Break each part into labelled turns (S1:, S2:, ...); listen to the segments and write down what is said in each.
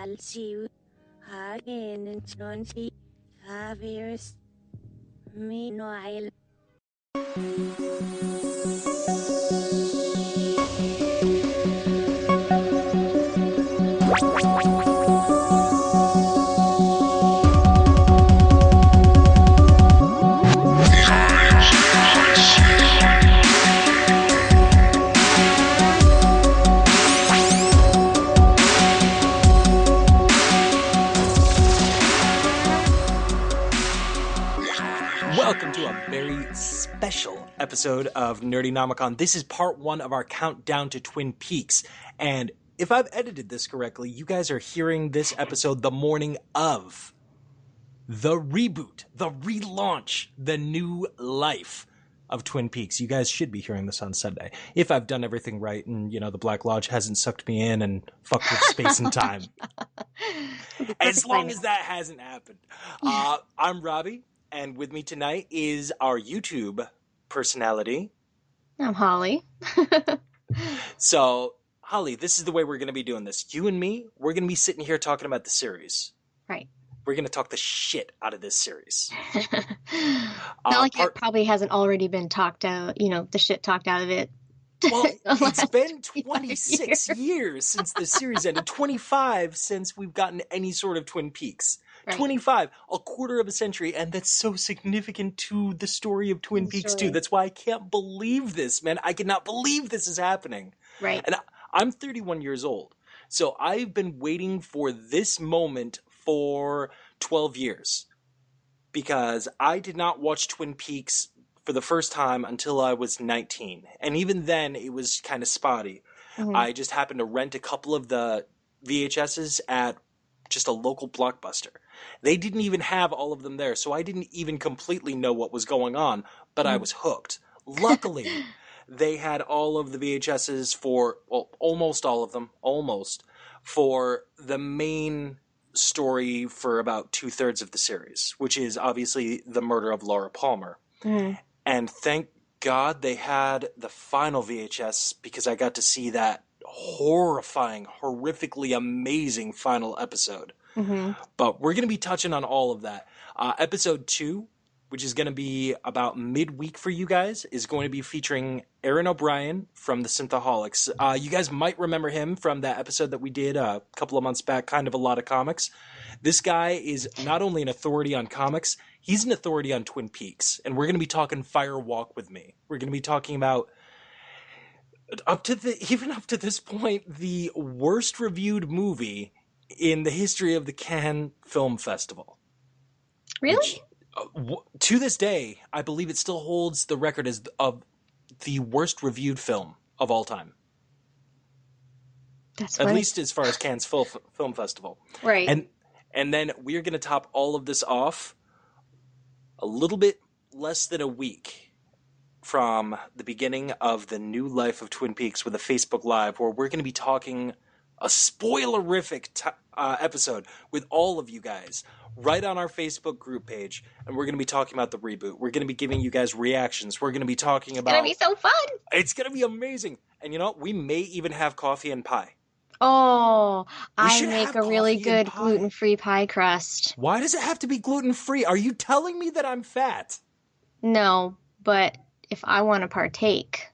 S1: Alciu, Hagen and Chauncey, Javiers, Meanwhile.
S2: Welcome to a very special episode of Nerdynomicon. This is part one of our countdown to Twin Peaks. And if I've edited this correctly, you guys are hearing this episode the morning of the reboot, the relaunch, the new life of Twin Peaks. You guys should be hearing this on Sunday. If I've done everything right and, you know, the Black Lodge hasn't sucked me in and fucked with space and time. As long as that hasn't happened. I'm Robbie. And with me tonight is our YouTube personality.
S3: I'm Holly.
S2: So, Holly, this is the way we're going to be doing this. You and me, we're going to be sitting here talking about the series.
S3: Right.
S2: We're going to talk the shit out of this series.
S3: Not like it probably hasn't already been talked out, you know, the shit talked out of it.
S2: Well, it's been 26 years since the series ended. 25 since we've gotten any sort of Twin Peaks. Right. 25, a quarter of a century, and that's so significant to the story of Twin Peaks, too. That's why I can't believe this, man. I cannot believe this is happening.
S3: Right.
S2: And I'm 31 years old, so I've been waiting for this moment for 12 years, because I did not watch Twin Peaks for the first time until I was 19, and even then, it was kind of spotty. Mm-hmm. I just happened to rent a couple of the VHSs at just a local Blockbuster. They didn't even have all of them there, so I didn't even completely know what was going on, but I was hooked. Luckily, they had all of the VHSs for, well, almost all of them, for the main story for about 2/3 of the series, which is obviously the murder of Laura Palmer. Mm. And thank God they had the final VHS, because I got to see that horrifying, horrifically amazing final episode. Mm-hmm. But we're going to be touching on all of that. Episode 2, which is going to be about midweek for you guys, is going to be featuring Aaron O'Brien from the Synthaholics. You guys might remember him from that episode that we did a couple of months back, Kind of a Lot of Comics. This guy is not only an authority on comics, he's an authority on Twin Peaks. And we're going to be talking Fire Walk with Me. We're going to be talking about, even up to this point, the worst reviewed movie in the history of the Cannes Film Festival.
S3: Really?
S2: Which, to this day, I believe it still holds the record as of the worst reviewed film of all time.
S3: That's
S2: at least as far as Cannes Film Festival.
S3: Right.
S2: And then we're going to top all of this off a little bit less than a week from the beginning of the new life of Twin Peaks with a Facebook Live, where we're going to be talking a spoilerific episode with all of you guys right on our Facebook group page, and we're going to be talking about the reboot. We're going to be giving you guys reactions. We're going to be talking about...
S3: It's going to be so fun!
S2: It's going to be amazing. And you know what? We may even have coffee and pie.
S3: Oh, I make a really good gluten-free pie crust.
S2: Why does it have to be gluten-free? Are you telling me that I'm fat?
S3: No, but if I want to partake,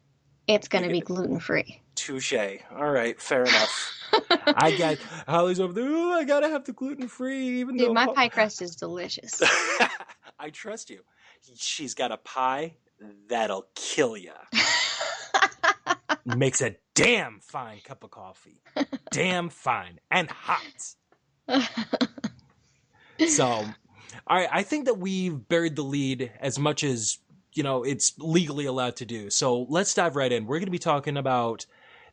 S3: it's going to be gluten-free.
S2: Touche. All right, fair enough. I got Holly's over there. Oh, I gotta have the gluten-free, even though
S3: my pie crust is delicious.
S2: I trust you. She's got a pie that'll kill you. Makes a damn fine cup of coffee. Damn fine and hot. So, all right. I think that we've buried the lead as much as, you know, it's legally allowed to do. So let's dive right in. We're going to be talking about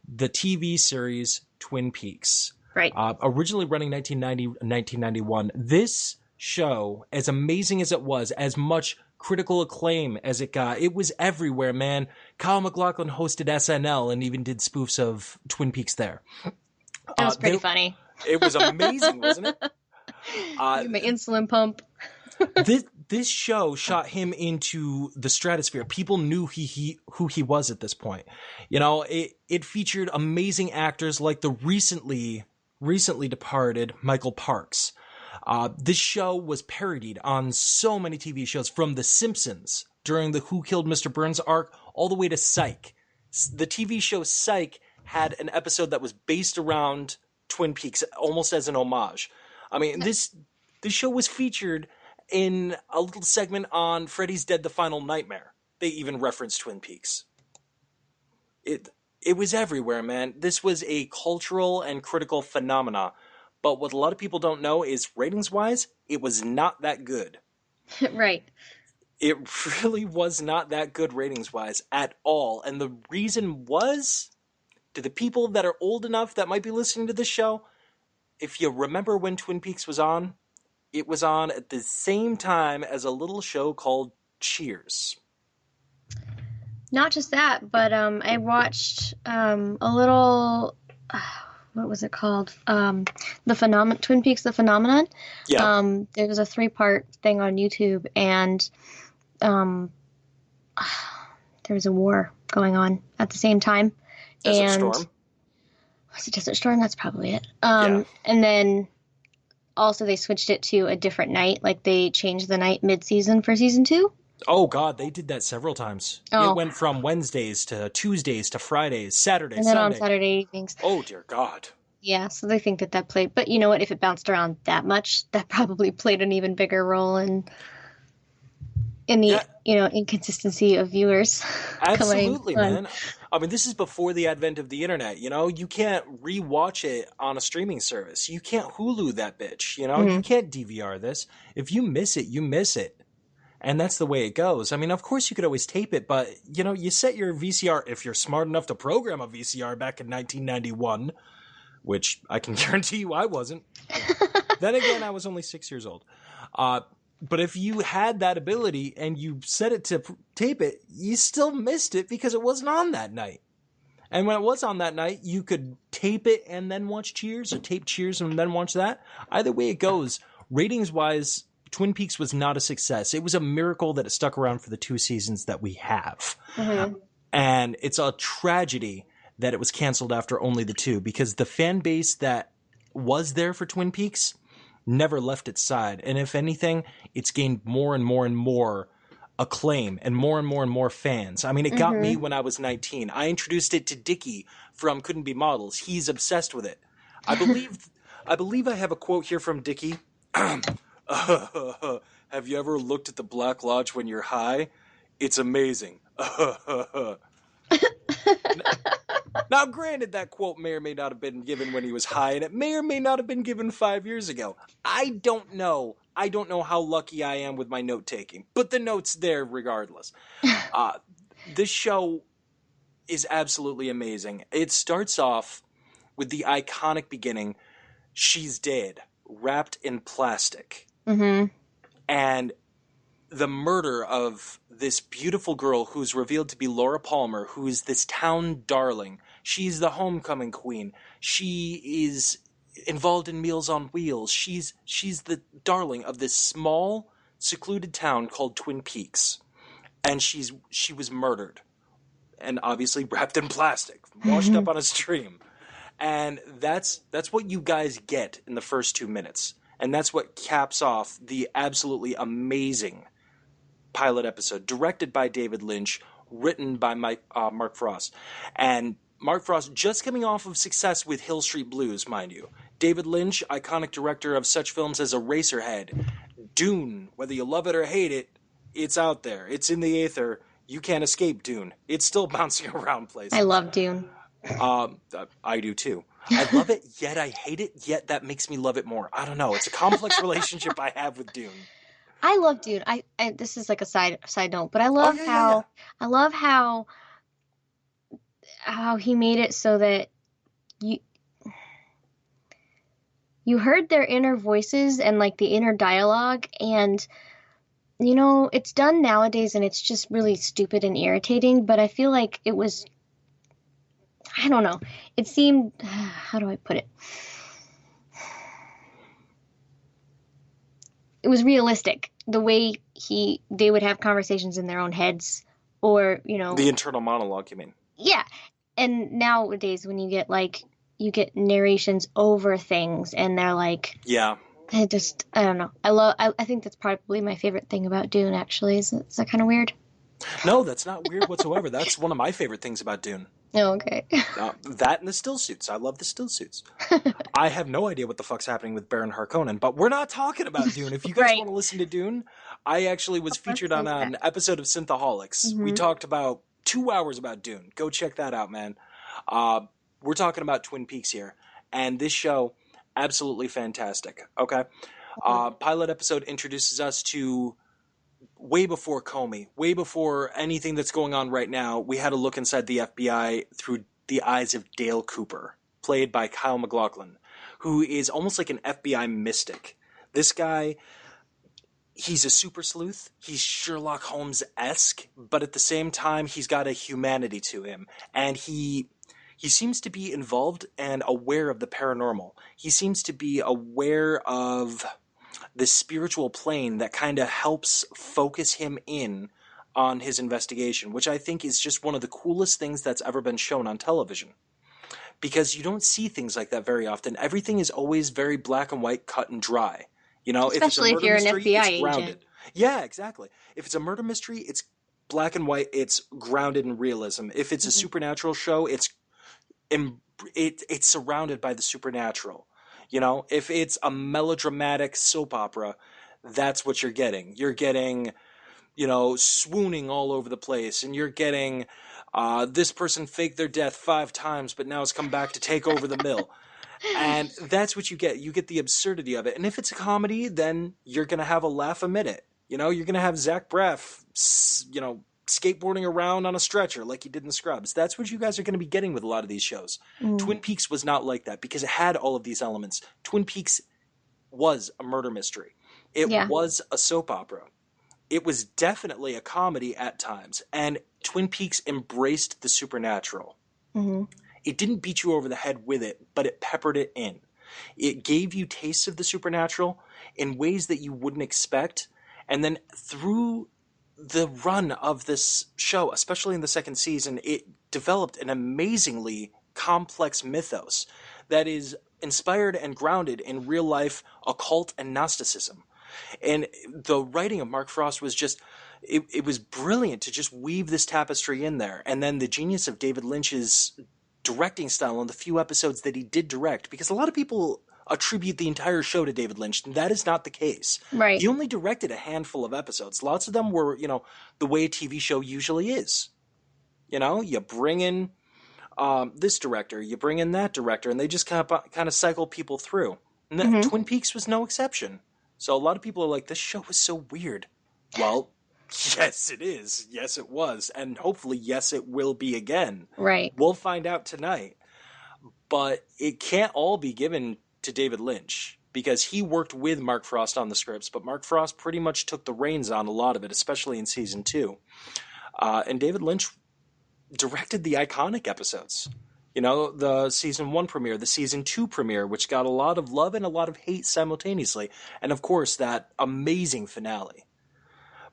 S2: the TV series Twin Peaks.
S3: Right.
S2: Originally running 1991. This show, as amazing as it was, as much critical acclaim as it got, it was everywhere, man. Kyle MacLachlan hosted SNL and even did spoofs of Twin Peaks there.
S3: That was pretty funny.
S2: It was amazing, wasn't it?
S3: My insulin pump.
S2: This show shot him into the stratosphere. People knew who he was at this point. You know, it featured amazing actors like the recently recently departed Michael Parks. This show was parodied on so many TV shows, from The Simpsons during the Who Killed Mr. Burns arc all the way to Psych. The TV show Psych had an episode that was based around Twin Peaks, almost as an homage. I mean, this show was featured in a little segment on Freddy's Dead: The Final Nightmare. They even referenced Twin Peaks. It was everywhere, man. This was a cultural and critical phenomena. But what a lot of people don't know is, ratings-wise, it was not that good.
S3: Right.
S2: It really was not that good ratings-wise at all. And the reason was, to the people that are old enough that might be listening to this show, if you remember when Twin Peaks was on, it was on at the same time as a little show called Cheers.
S3: Not just that, but I watched a little... what was it called? Twin Peaks: The Phenomenon.
S2: Yeah.
S3: There was a 3-part thing on YouTube, and there was a war going on at the same time.
S2: Desert
S3: and
S2: Storm.
S3: Was it Desert Storm? That's probably it.
S2: Yeah.
S3: And then also they switched it to a different night. Like, they changed the night mid-season for season 2.
S2: Oh, God, they did that several times.
S3: Oh.
S2: It went from Wednesdays to Tuesdays to Fridays, Saturdays,
S3: and then
S2: Sunday.
S3: on Saturday evenings.
S2: Oh, dear God.
S3: Yeah, so they think that played. But you know what? If it bounced around that much, that probably played an even bigger role in the inconsistency of viewers.
S2: Absolutely, man. I mean, this is before the advent of the internet. You can't rewatch it on a streaming service. You can't Hulu that bitch. You can't DVR this. If you miss it, you miss it. And that's the way it goes. I mean, of course you could always tape it, but, you set your VCR, if you're smart enough to program a VCR back in 1991, which I can guarantee you I wasn't. Then again, I was only 6 years old. But if you had that ability and you set it to tape it, you still missed it because it wasn't on that night. And when it was on that night, you could tape it and then watch Cheers, or tape Cheers and then watch that. Either way it goes, ratings-wise, Twin Peaks was not a success. It was a miracle that it stuck around for the 2 seasons that we have.
S3: Mm-hmm.
S2: And it's a tragedy that it was canceled after only the 2, because the fan base that was there for Twin Peaks never left its side. And if anything, it's gained more and more and more acclaim and more fans. I mean, it got me when I was 19. I introduced it to Dickie from Couldn't Be Models. He's obsessed with it. I believe I have a quote here from Dickie. Have you ever looked at the Black Lodge when you're high? It's amazing. Now, granted, that quote may or may not have been given when he was high, and it may or may not have been given 5 years ago. I don't know. I don't know how lucky I am with my note-taking, but the note's there regardless. This show is absolutely amazing. It starts off with the iconic beginning. She's dead, wrapped in plastic.
S3: Mm-hmm.
S2: And the murder of this beautiful girl who's revealed to be Laura Palmer, who is this town darling. She's the homecoming queen. She is involved in Meals on Wheels. She's the darling of this small, secluded town called Twin Peaks. And she was murdered. And obviously wrapped in plastic, washed up on a stream. And that's what you guys get in the first 2 minutes. And that's what caps off the absolutely amazing pilot episode, directed by David Lynch, written by Mark Frost. And Mark Frost just coming off of success with Hill Street Blues, mind you. David Lynch, iconic director of such films as Eraserhead, Dune, whether you love it or hate it, it's out there. It's in the aether. You can't escape Dune. It's still bouncing around places.
S3: I love Dune.
S2: I do too. I love it, yet I hate it, yet that makes me love it more. I don't know. It's a complex relationship I have with Dune.
S3: I love Dune. I this is like a side note, but I love I love how he made it so that you heard their inner voices and like the inner dialogue, and it's done nowadays and it's just really stupid and irritating, but I feel like it was, I don't know. It seemed, how do I put it? It was realistic, the way they would have conversations in their own heads, or,
S2: The internal monologue, you mean?
S3: Yeah. And nowadays when you get like, you get narrations over things, and they're like,
S2: Yeah.
S3: I don't know. I think that's probably my favorite thing about Dune, actually. Is that kind of weird?
S2: No, that's not weird whatsoever. That's one of my favorite things about Dune.
S3: Oh, okay.
S2: That and the still suits. I love the still suits. I have no idea what the fuck's happening with Baron Harkonnen, but we're not talking about Dune. If you guys
S3: Right.
S2: want to listen to Dune, I actually was featured on an episode of Synthaholics. We
S3: Mhm.
S2: talked about 2 hours about Dune. Go check that out, man. We're talking about Twin Peaks here, and this show, absolutely fantastic. Okay, pilot episode introduces us to way before Comey, way before anything that's going on right now. We had a look inside the FBI through the eyes of Dale Cooper, played by Kyle MacLachlan, who is almost like an FBI mystic. This guy, he's a super sleuth. He's Sherlock Holmes-esque, but at the same time, he's got a humanity to him. And he seems to be involved and aware of the paranormal. He seems to be aware of the spiritual plane that kind of helps focus him in on his investigation, which I think is just one of the coolest things that's ever been shown on television. Because you don't see things like that very often. Everything is always very black and white, cut and dry. You know,
S3: Especially if you're an
S2: mystery,
S3: FBI
S2: it's grounded.
S3: agent.
S2: Yeah, exactly. If it's a murder mystery, it's black and white, it's grounded in realism. If it's a supernatural show, it's surrounded by the supernatural. You know, if it's a melodramatic soap opera, that's what you're getting. You're getting, you know, swooning all over the place, and you're getting this person faked their death 5 times, but now has come back to take over the mill. And that's what you get. You get the absurdity of it. And if it's a comedy, then you're going to have a laugh a minute. You know, you're going to have Zach Braff, you know, skateboarding around on a stretcher like he did in Scrubs. That's what you guys are going to be getting with a lot of these shows. Twin Peaks was not like that because it had all of these elements. Twin Peaks was a murder mystery. It was a soap opera. It was definitely a comedy at times. And Twin Peaks embraced the supernatural. It didn't beat you over the head with it, but it peppered it in. It gave you tastes of the supernatural in ways that you wouldn't expect. And then through the run of this show, especially in the second season, it developed an amazingly complex mythos that is inspired and grounded in real life occult and Gnosticism. And the writing of Mark Frost was just, it was brilliant to just weave this tapestry in there. And then the genius of David Lynch's directing style on the few episodes that he did direct, because a lot of people attribute the entire show to David Lynch, and that is not the case.
S3: Right.
S2: He only directed a handful of episodes. Lots of them were, you know, the way a TV show usually is. You know, you bring in this director, you bring in that director, and they just kind of cycle people through. And Twin Peaks was no exception. So a lot of people are like, this show was so weird. Well, yes, it is. Yes, it was. And hopefully, yes, it will be again.
S3: Right.
S2: We'll find out tonight. But it can't all be given to David Lynch because he worked with Mark Frost on the scripts, but Mark Frost pretty much took the reins on a lot of it, especially in season 2. And David Lynch directed the iconic episodes. You know, the season 1 premiere, the season 2 premiere, which got a lot of love and a lot of hate simultaneously. And of course, that amazing finale.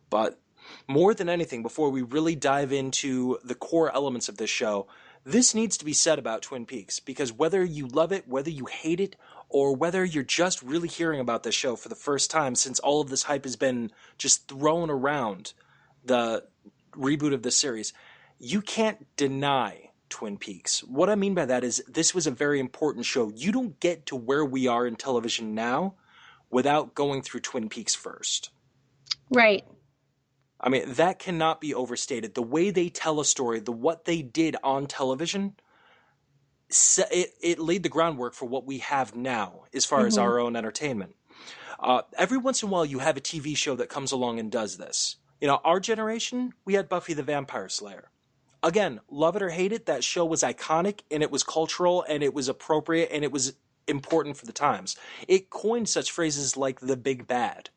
S2: But more than anything, before we really dive into the core elements of this show, this needs to be said about Twin Peaks, because whether you love it, whether you hate it, or whether you're just really hearing about this show for the first time since all of this hype has been just thrown around the reboot of the series, you can't deny Twin Peaks. What I mean by that is this was a very important show. You don't get to where we are in television now without going through Twin Peaks first.
S3: Right.
S2: I mean, that cannot be overstated. The way they tell a story, what they did on television, it laid the groundwork for what we have now as far as our own entertainment. Every once in a while, you have a TV show that comes along and does this. You know, our generation, we had Buffy the Vampire Slayer. Again, love it or hate it, that show was iconic, and it was cultural, and it was appropriate, and it was important for the times. It coined such phrases like the big bad.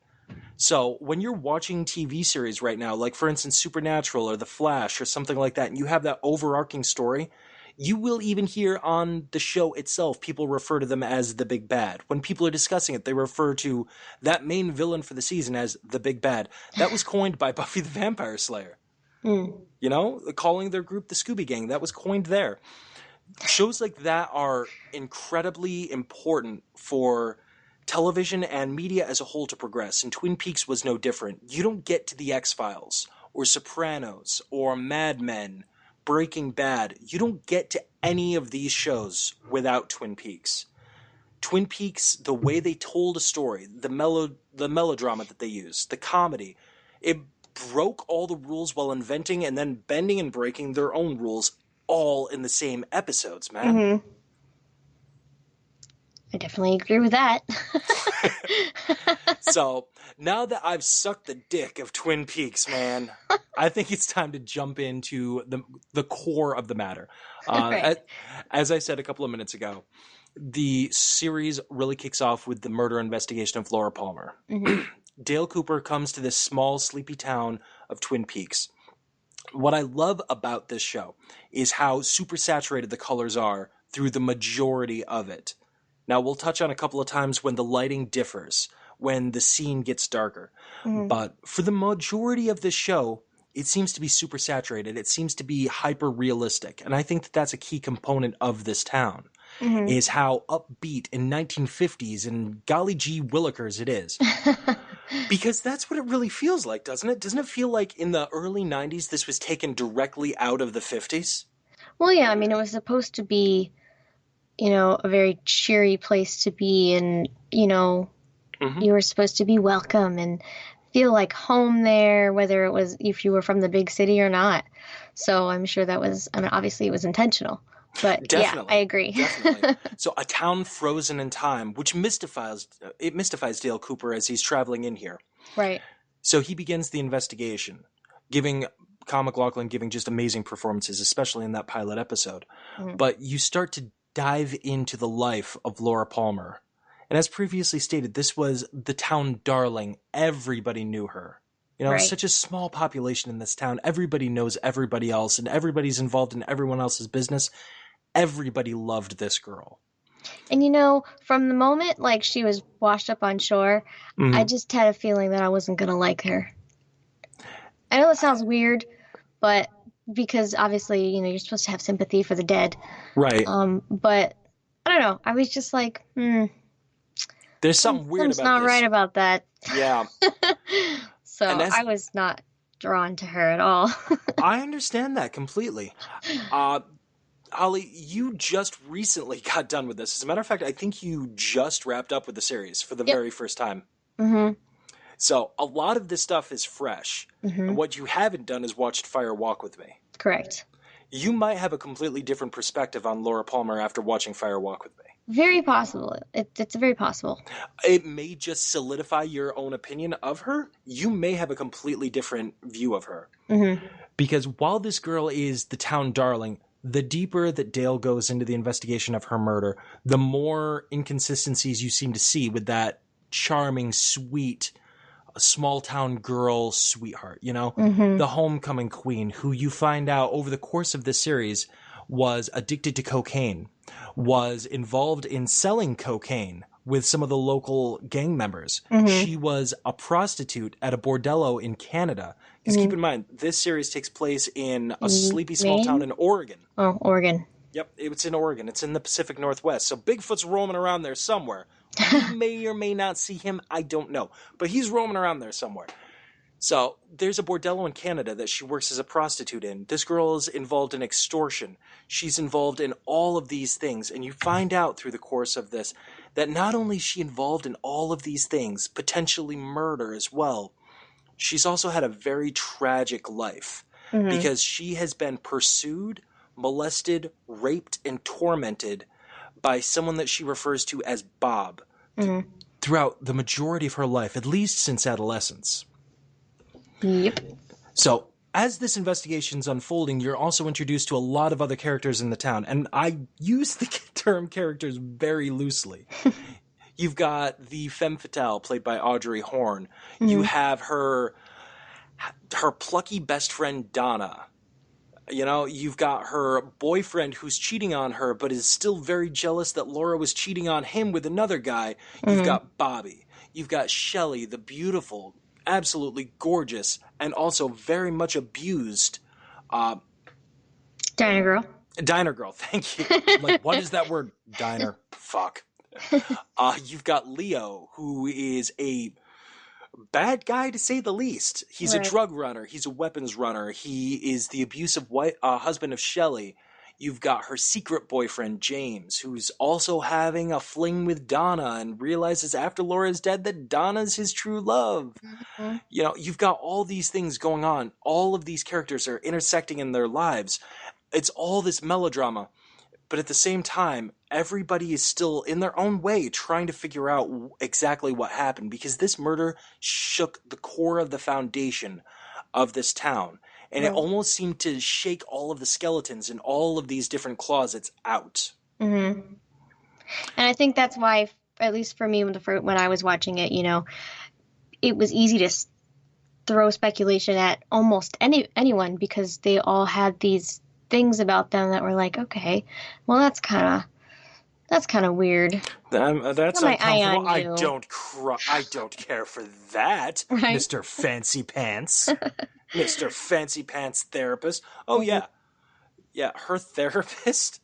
S2: So when you're watching TV series right now, like for instance Supernatural or The Flash or something like that, and you have that overarching story, you will even hear on the show itself people refer to them as the big bad. When people are discussing it, they refer to that main villain for the season as the big bad. That was coined by Buffy the Vampire Slayer. You know, calling their group the Scooby Gang, that was coined there. Shows like that are incredibly important for television and media as a whole to progress, and Twin Peaks was no different. You don't get to the X-Files or Sopranos or Mad Men, Breaking Bad. You don't get to any of these shows without Twin Peaks. Twin Peaks, the way they told a story, the melodrama that they used, the comedy, it broke all the rules while inventing and then bending and breaking their own rules all in the same episodes, man.
S3: Mm-hmm. I definitely agree with that.
S2: So, now that I've sucked the dick of Twin Peaks, man, I think it's time to jump into the core of the matter.
S3: Right.
S2: As I said a couple of minutes ago, the series really kicks off with the murder investigation of Laura Palmer.
S3: Mm-hmm.
S2: Dale Cooper comes to this small, sleepy town of Twin Peaks. What I love about this show is how super saturated the colors are through the majority of it. Now, we'll touch on a couple of times when the lighting differs, when the scene gets darker.
S3: Mm-hmm.
S2: But for the majority of this show, it seems to be super saturated. It seems to be hyper realistic. And I think that that's a key component of this town,
S3: Mm-hmm.
S2: is how upbeat in 1950s and golly gee willikers it is. Because that's what it really feels like, doesn't it? Doesn't it feel like in the early 90s this was taken directly out of the 50s?
S3: Well, yeah, I mean, it was supposed to be, a very cheery place to be, and,
S2: Mm-hmm.
S3: you were supposed to be welcome and feel like home there, whether it was if you were from the big city or not. So I'm sure obviously it was intentional. But
S2: Definitely.
S3: yeah, I agree.
S2: Definitely. So a town frozen in time, which mystifies Dale Cooper as he's traveling in here.
S3: Right.
S2: So he begins the investigation, Kyle MacLachlan giving just amazing performances, especially in that pilot episode.
S3: Mm-hmm.
S2: But you start to dive into the life of Laura Palmer. And as previously stated, this was the town darling. Everybody knew her.
S3: Right.
S2: Such a small population in this town. Everybody knows everybody else, and everybody's involved in everyone else's business. Everybody loved this girl.
S3: And from the moment she was washed up on shore,
S2: Mm-hmm.
S3: I just had a feeling that I wasn't going to like her. I know it sounds weird, but because obviously, you're supposed to have sympathy for the dead.
S2: Right.
S3: But I don't know. I was just like,
S2: there's something weird about this.
S3: Something's not right about that.
S2: Yeah.
S3: So I was not drawn to her at all.
S2: I understand that completely. Holly, you just recently got done with this. As a matter of fact, I think you just wrapped up with the series for the very first time.
S3: Mm-hmm.
S2: So a lot of this stuff is fresh.
S3: Mm-hmm.
S2: And what you haven't done is watched Fire Walk with Me.
S3: Correct.
S2: You might have a completely different perspective on Laura Palmer after watching Fire Walk with Me.
S3: Very possible. It's very possible.
S2: It may just solidify your own opinion of her. You may have a completely different view of her.
S3: Mm-hmm.
S2: Because while this girl is the town darling, the deeper that Dale goes into the investigation of her murder, the more inconsistencies you seem to see with that charming, sweet, small town girl sweetheart,
S3: Mm-hmm.
S2: the homecoming queen who you find out over the course of this series was addicted to cocaine, was involved in selling cocaine with some of the local gang members.
S3: Mm-hmm.
S2: She was a prostitute at a bordello in Canada. Because keep in mind, this series takes place in a sleepy small town in Oregon.
S3: Oh, Oregon.
S2: Yep, it's in Oregon. It's in the Pacific Northwest. So Bigfoot's roaming around there somewhere. You may or may not see him. I don't know. But he's roaming around there somewhere. So there's a bordello in Canada that she works as a prostitute in. This girl is involved in extortion. She's involved in all of these things. And you find out through the course of this that not only is she involved in all of these things, potentially murder as well, she's also had a very tragic life.
S3: Mm-hmm.
S2: Because she has been pursued, molested, raped, and tormented by someone that she refers to as Bob throughout the majority of her life, at least since adolescence.
S3: Yep.
S2: So, as this investigation's unfolding, you're also introduced to a lot of other characters in the town, and I use the term characters very loosely. You've got the femme fatale played by Audrey Horne. Mm-hmm. You have her plucky best friend Donna. You've got her boyfriend who's cheating on her, but is still very jealous that Laura was cheating on him with another guy. You've got Bobby. You've got Shelley, the beautiful, absolutely gorgeous, and also very much abused
S3: Diner girl.
S2: Diner girl, thank you. I'm like, what is that word? Diner. Fuck. You've got Leo, who is a bad guy to say the least. He's a drug runner. He's a weapons runner. He is the abusive husband of Shelley. You've got her secret boyfriend, James, who's also having a fling with Donna and realizes after Laura's dead that Donna's his true love. Mm-hmm. You know, you've got all these things going on. All of these characters are intersecting in their lives. It's all this melodrama. But at the same time, everybody is still, in their own way, trying to figure out exactly what happened, because this murder shook the core of the foundation of this town. And it almost seemed to shake all of the skeletons in all of these different closets out.
S3: Mm-hmm. And I think that's why, at least for me, when I was watching it, you know, it was easy to throw speculation at almost anyone, because they all had these things about them that were like, okay, well, that's kind of weird.
S2: That's
S3: my eye on
S2: uncomfortable.
S3: you.
S2: I don't care for that,
S3: right?
S2: Mr. Fancy Pants. Mr. Fancy Pants therapist. Oh, yeah. Yeah, her therapist?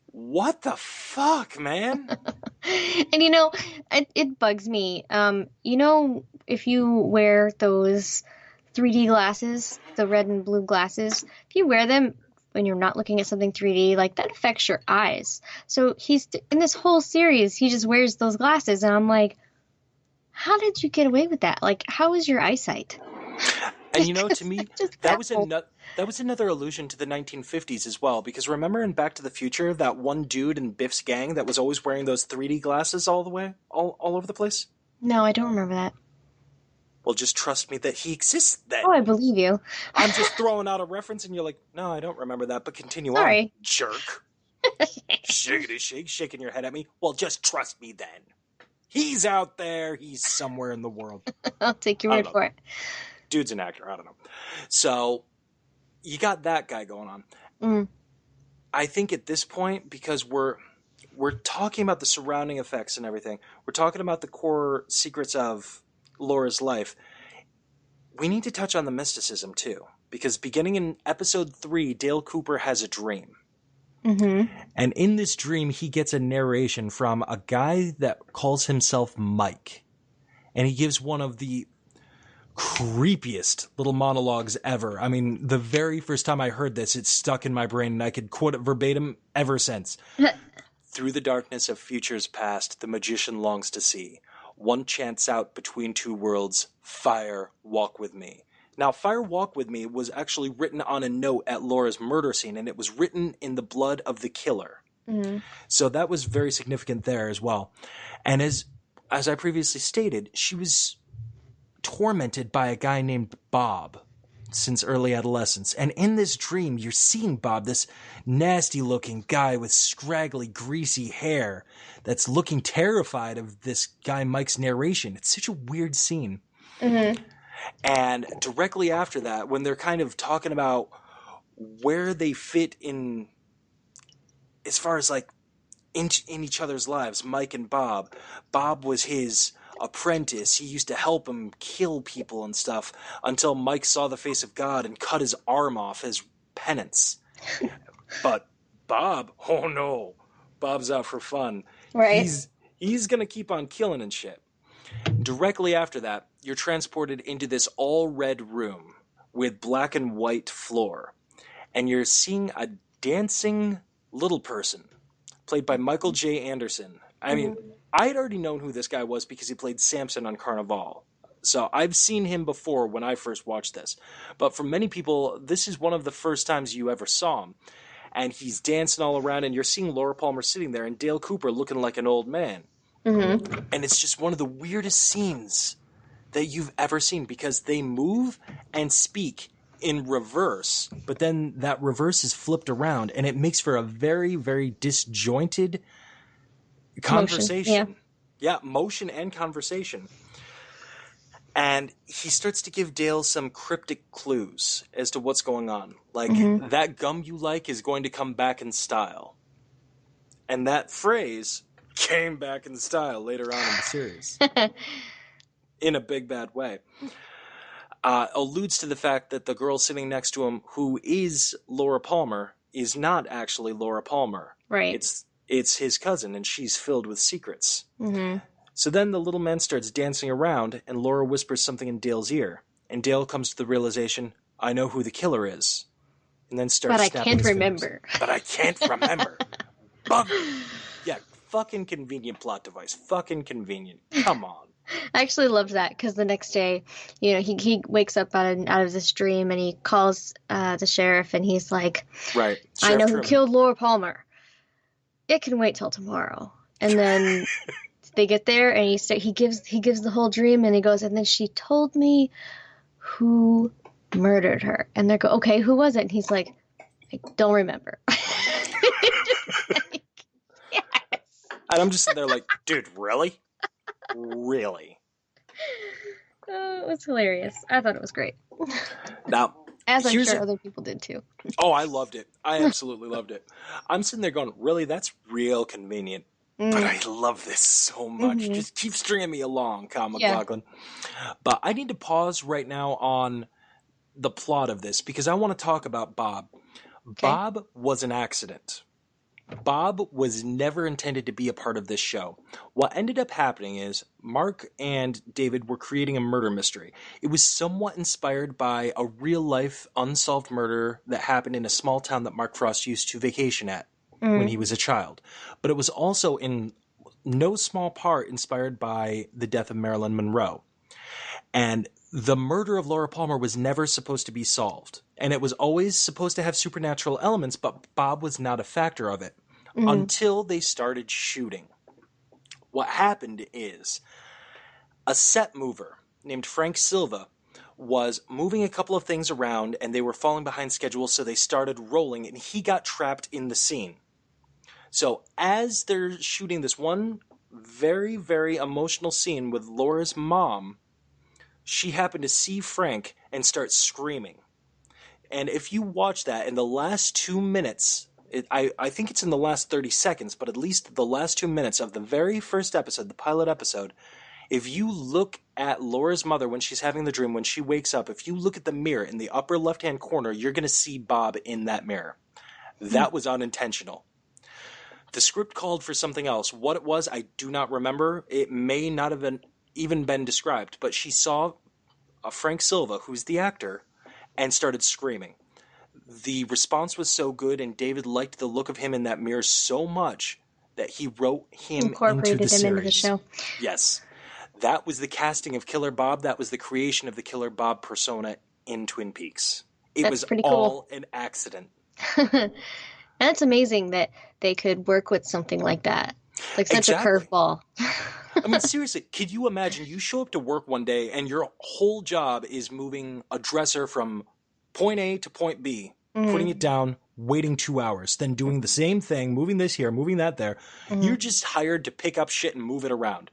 S2: What the fuck, man?
S3: And, you know, it bugs me. You know, if you wear those 3D glasses, the red and blue glasses, if you wear them when you're not looking at something 3D, like, that affects your eyes. So he's in this whole series, he just wears those glasses, and I'm like, how did you get away with that? Like, how is your eyesight?
S2: And, you know, to me, that was another allusion to the 1950s as well, because remember in Back to the Future, that one dude in Biff's gang that was always wearing those 3D glasses all over the place?
S3: No, I don't remember that.
S2: Well, just trust me that he exists then.
S3: Oh, I believe you.
S2: I'm just throwing out a reference and you're like, no, I don't remember that, but continue
S3: Sorry.
S2: on, jerk. Shiggity shake, shaking your head at me. Well, just trust me then. He's out there. He's somewhere in the world.
S3: I'll take your word for it.
S2: Dude's an actor. I don't know. So you got that guy going on.
S3: Mm.
S2: I think at this point, because we're talking about the surrounding effects and everything, we're talking about the core secrets of Laura's life, we need to touch on the mysticism too, because beginning in episode 3, Dale Cooper has a dream. Mm-hmm. And in this dream, he gets a narration from a guy that calls himself Mike. And he gives one of the creepiest little monologues ever. I mean, the very first time I heard this, it stuck in my brain and I could quote it verbatim ever since. Through the darkness of futures past, the magician longs to see. One chance out between two worlds, fire, walk with me. Now, Fire Walk With Me was actually written on a note at Laura's murder scene, and it was written in the blood of the killer. Mm-hmm. So that was very significant there as well. And as I previously stated, she was tormented by a guy named Bob since early adolescence. And in this dream, you're seeing Bob, this nasty-looking guy with scraggly, greasy hair that's looking terrified of this guy Mike's narration. It's such a weird scene. Mm-hmm. And directly after that, when they're kind of talking about where they fit in as far as like in each other's lives, Mike and Bob. Bob was his apprentice. He used to help him kill people and stuff until Mike saw the face of God and cut his arm off as penance. But Bob, oh no, Bob's out for fun.
S3: Right.
S2: He's going to keep on killing and shit. Directly after that, you're transported into this all-red room with black and white floor. And you're seeing a dancing little person played by Michael J. Anderson. I mean, I had already known who this guy was because he played Samson on Carnival. So I've seen him before when I first watched this. But for many people, this is one of the first times you ever saw him. And he's dancing all around, and you're seeing Laura Palmer sitting there and Dale Cooper looking like an old man. Mm-hmm. And it's just one of the weirdest scenes that you've ever seen because they move and speak in reverse, but then that reverse is flipped around, and it makes for a very, very disjointed conversation.
S3: Motion,
S2: yeah, motion and conversation. And he starts to give Dale some cryptic clues as to what's going on. Like, that gum you like is going to come back in style. And that phrase came back in style later on in the series. In a big, bad way. Alludes to the fact that the girl sitting next to him, who is Laura Palmer, is not actually Laura Palmer.
S3: Right.
S2: It's his cousin, and she's filled with secrets.
S3: Mm-hmm.
S2: So then the little man starts dancing around, and Laura whispers something in Dale's ear. And Dale comes to the realization, I know who the killer is. And then starts
S3: But I
S2: snapping
S3: can't
S2: his
S3: remember.
S2: fingers. But I can't remember. Yeah, fucking convenient plot device. Fucking convenient. Come on.
S3: I actually loved that because the next day, you know, he wakes up out of this dream and he calls the sheriff and he's like,
S2: Right.
S3: I know who killed Laura Palmer. It can wait till tomorrow. And then they get there and he gives the whole dream and he goes, and then she told me who murdered her. And they go, okay, who was it? And he's like, I don't remember. Like, yes.
S2: And I'm just sitting there like, dude, really? Really?
S3: It was hilarious. I thought it was great.
S2: Now,
S3: as I'm sure other people did too.
S2: Oh, I loved it. I absolutely loved it. I'm sitting there going, really? That's real convenient. But I love this so much.
S3: Mm-hmm.
S2: Just keep stringing me along, Kyle MacLachlan. But I need to pause right now on the plot of this because I want to talk about Bob. Okay. Bob was an accident. Bob was never intended to be a part of this show. What ended up happening is Mark and David were creating a murder mystery. It was somewhat inspired by a real-life unsolved murder that happened in a small town that Mark Frost used to vacation at when he was a child. But it was also in no small part inspired by the death of Marilyn Monroe. And the murder of Laura Palmer was never supposed to be solved. And it was always supposed to have supernatural elements, but Bob was not a factor of it until they started shooting. What happened is a set mover named Frank Silva was moving a couple of things around and they were falling behind schedule, so they started rolling and he got trapped in the scene. So as they're shooting this one very, very emotional scene with Laura's mom, she happened to see Frank and start screaming. And if you watch that in the last 2 minutes, I think it's in the last 30 seconds, but at least the last 2 minutes of the very first episode, the pilot episode, if you look at Laura's mother when she's having the dream, when she wakes up, if you look at the mirror in the upper left-hand corner, you're going to see Bob in that mirror. That was unintentional. The script called for something else. What it was, I do not remember. It may not have even been described, but she saw Frank Silva, who's the actor, and started screaming. The response was so good, and David liked the look of him in that mirror so much that he wrote him into the series. Into the show. Yes. That was the casting of Killer Bob. That was the creation of the Killer Bob persona in Twin Peaks. It was pretty all an accident.
S3: And it's amazing that they could work with something like that. Like such a curveball.
S2: I mean, seriously, could you imagine you show up to work one day and your whole job is moving a dresser from point A to point B, putting it down, waiting 2 hours, then doing the same thing, moving this here, moving that there. You're just hired to pick up shit and move it around.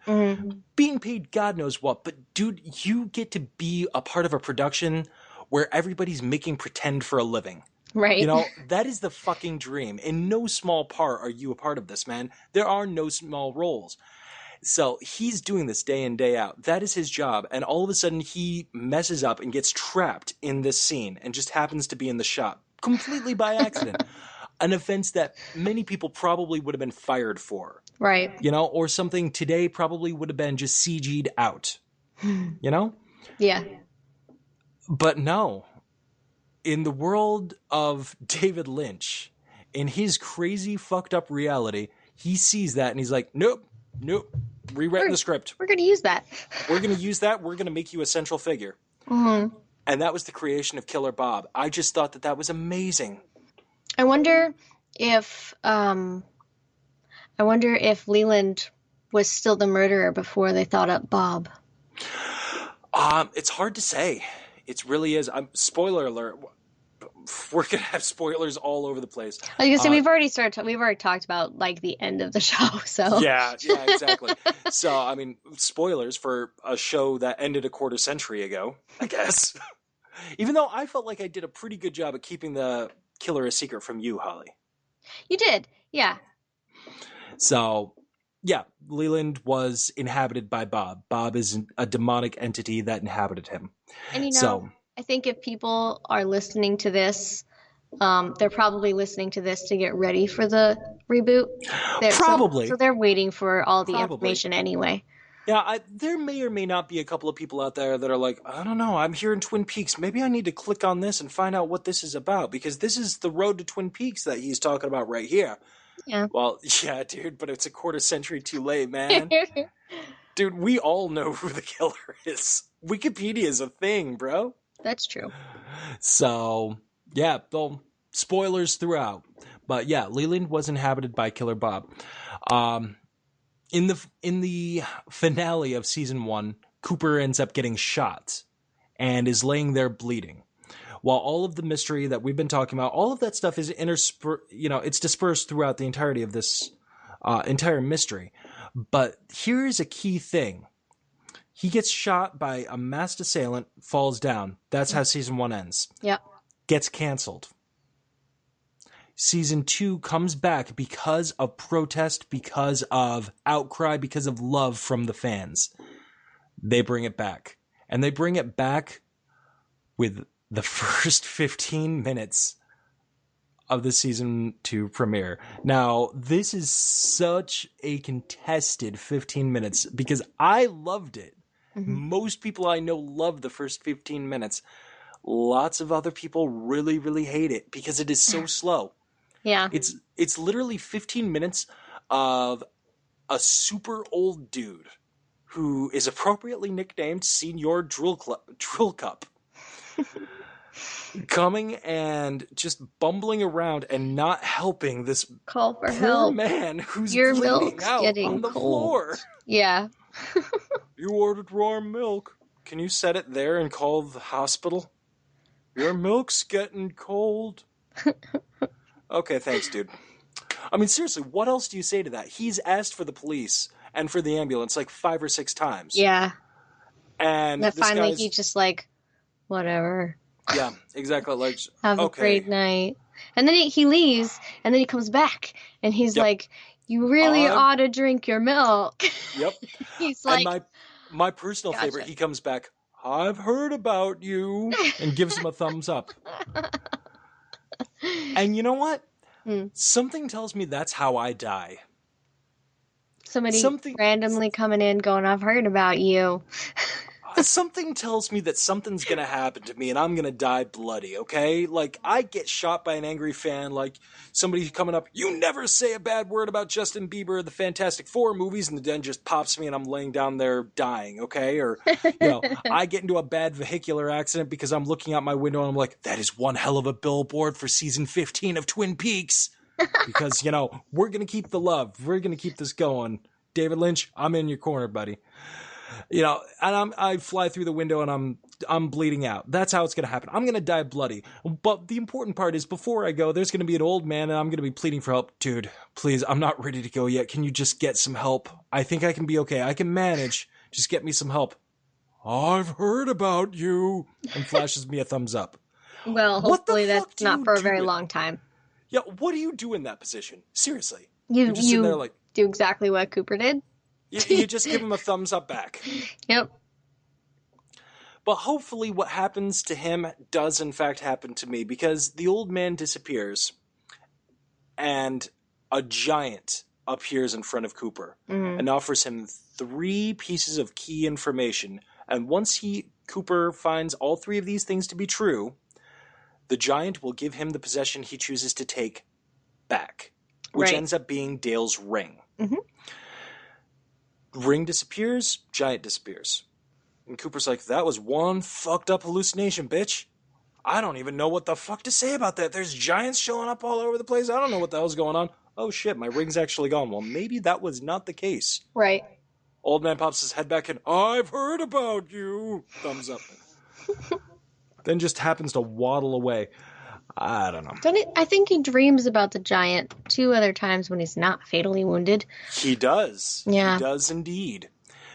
S2: Being paid God knows what, but dude, you get to be a part of a production where everybody's making pretend for a living.
S3: Right.
S2: You know, that is the fucking dream. In no small part are you a part of this, man. There are no small roles. So he's doing this day in, day out. That is his job. And all of a sudden he messes up and gets trapped in this scene and just happens to be in the shop completely by accident. An offense that many people probably would have been fired for.
S3: Right.
S2: You know, or something today probably would have been just CG'd out. You know?
S3: Yeah.
S2: But no. In the world of David Lynch, in his crazy fucked up reality, he sees that and he's like, nope, rewriting the script.
S3: We're going to use that.
S2: We're going to use that. We're going to make you a central figure. And that was the creation of Killer Bob. I just thought that was amazing.
S3: I wonder if Leland was still the murderer before they thought up Bob.
S2: It's hard to say. It really is. Spoiler alert. We're gonna have spoilers all over the place.
S3: I was gonna say we've already talked about like the end of the show. So
S2: yeah, exactly. So I mean, spoilers for a show that ended a quarter century ago, I guess. Even though I felt like I did a pretty good job at keeping the killer a secret from you, Holly.
S3: You did, yeah.
S2: So. Yeah, Leland was inhabited by Bob. Bob is a demonic entity that inhabited him.
S3: And I think if people are listening to this They're probably listening to this to get ready for the reboot.
S2: Probably.
S3: So they're waiting for all the
S2: Probably.
S3: information anyway.
S2: Yeah, there may or may not be a couple of people out there that are like, I don't know, I'm here in Twin Peaks. Maybe I need to click on this and find out what this is about, because this is the road to Twin Peaks that he's talking about right here.
S3: Yeah.
S2: Well, yeah, dude, but it's a quarter century too late, man. Dude, we all know who the killer is. Wikipedia is a thing, bro.
S3: That's true.
S2: So, yeah, well, spoilers throughout. But yeah, Leland was inhabited by Killer Bob. In the finale of season 1, Cooper ends up getting shot and is laying there bleeding. While all of the mystery that we've been talking about, all of that stuff is it's dispersed throughout the entirety of this entire mystery. But here is a key thing. He gets shot by a masked assailant, falls down. That's how season 1 ends.
S3: Yeah.
S2: Gets canceled. Season 2 comes back because of protest, because of outcry, because of love from the fans. They bring it back. And they bring it back with the first 15 minutes of the season 2 premiere. Now, this is such a contested 15 minutes because I loved it. Mm-hmm. Most people I know love the first 15 minutes. Lots of other people really, really hate it because it is so slow.
S3: Yeah.
S2: It's literally 15 minutes of a super old dude who is appropriately nicknamed Senior Drill Cup. Coming and just bumbling around and not helping this
S3: call for
S2: poor
S3: help
S2: man who's
S3: your
S2: bleeding
S3: milk's
S2: out
S3: getting
S2: on the
S3: cold.
S2: floor.
S3: Yeah.
S2: You ordered warm milk. Can you set it there and call the hospital? Your milk's getting cold. Okay, thanks, dude. I mean, seriously, what else do you say to that? He's asked for the police and for the ambulance like 5 or 6 times.
S3: Yeah.
S2: And
S3: that finally he's just like, whatever.
S2: Yeah, exactly. Like,
S3: have a great night. And then he leaves, and then he comes back, and he's like, you really ought to drink your milk.
S2: Yep.
S3: He's like...
S2: And my personal favorite, he comes back, I've heard about you, and gives him a thumbs up. And you know what? Something tells me that's how I die.
S3: Somebody randomly coming in going, I've heard about you.
S2: Something tells me that something's going to happen to me and I'm going to die bloody, okay? Like, I get shot by an angry fan, like somebody coming up, you never say a bad word about Justin Bieber or the Fantastic Four movies, and then just pops me and I'm laying down there dying, okay? Or, I get into a bad vehicular accident because I'm looking out my window and I'm like, that is one hell of a billboard for season 15 of Twin Peaks. Because, we're going to keep the love. We're going to keep this going. David Lynch, I'm in your corner, buddy. And I fly through the window and I'm bleeding out. That's how it's going to happen. I'm going to die bloody. But the important part is before I go, there's going to be an old man and I'm going to be pleading for help. Dude, please, I'm not ready to go yet. Can you just get some help? I think I can be okay. I can manage. Just get me some help. I've heard about you. And flashes me a thumbs up.
S3: Well, hopefully that's not for a very long time.
S2: Yeah, what do you do in that position? Seriously.
S3: You there like, do exactly what Cooper did.
S2: You just give him a thumbs up back.
S3: Yep.
S2: But hopefully what happens to him does in fact happen to me, because the old man disappears and a giant appears in front of Cooper and offers him 3 pieces of key information. And once Cooper finds all 3 of these things to be true, the giant will give him the possession he chooses to take back, which ends up being Dale's ring. Mm-hmm. Ring disappears, giant disappears. And Cooper's like, that was one fucked up hallucination, bitch. I don't even know what the fuck to say about that. There's giants showing up all over the place. I don't know what the hell's going on. Oh shit, my ring's actually gone. Well, maybe that was not the case.
S3: Right.
S2: Old man pops his head back in. I've heard about you. Thumbs up. Then just happens to waddle away. I don't know.
S3: I think he dreams about the giant 2 other times when he's not fatally wounded.
S2: He does.
S3: Yeah.
S2: He does indeed.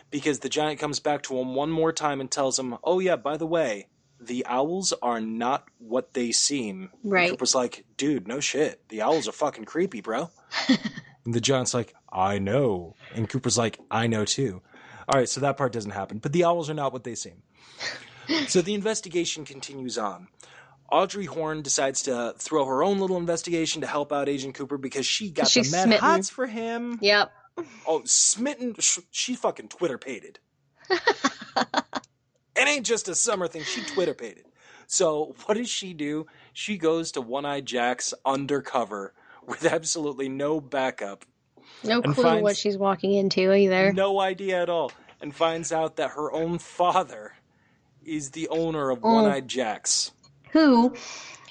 S2: Because the giant comes back to him one more time and tells him, oh yeah, by the way, the owls are not what they seem.
S3: Right.
S2: And Cooper's like, dude, no shit. The owls are fucking creepy, bro. And the giant's like, I know. And Cooper's like, I know too. All right, so that part doesn't happen. But the owls are not what they seem. So the investigation continues on. Audrey Horne decides to throw her own little investigation to help out Agent Cooper because she got the
S3: She's
S2: mad
S3: smitten.
S2: hots for him.
S3: Yep.
S2: Oh, smitten. She fucking Twitter-pated. It ain't just a summer thing. She Twitter-pated. So what does she do? She goes to One-Eyed Jack's undercover with absolutely no backup.
S3: No clue what she's walking into either.
S2: No idea at all. And finds out that her own father is the owner of One-Eyed Jack's.
S3: Who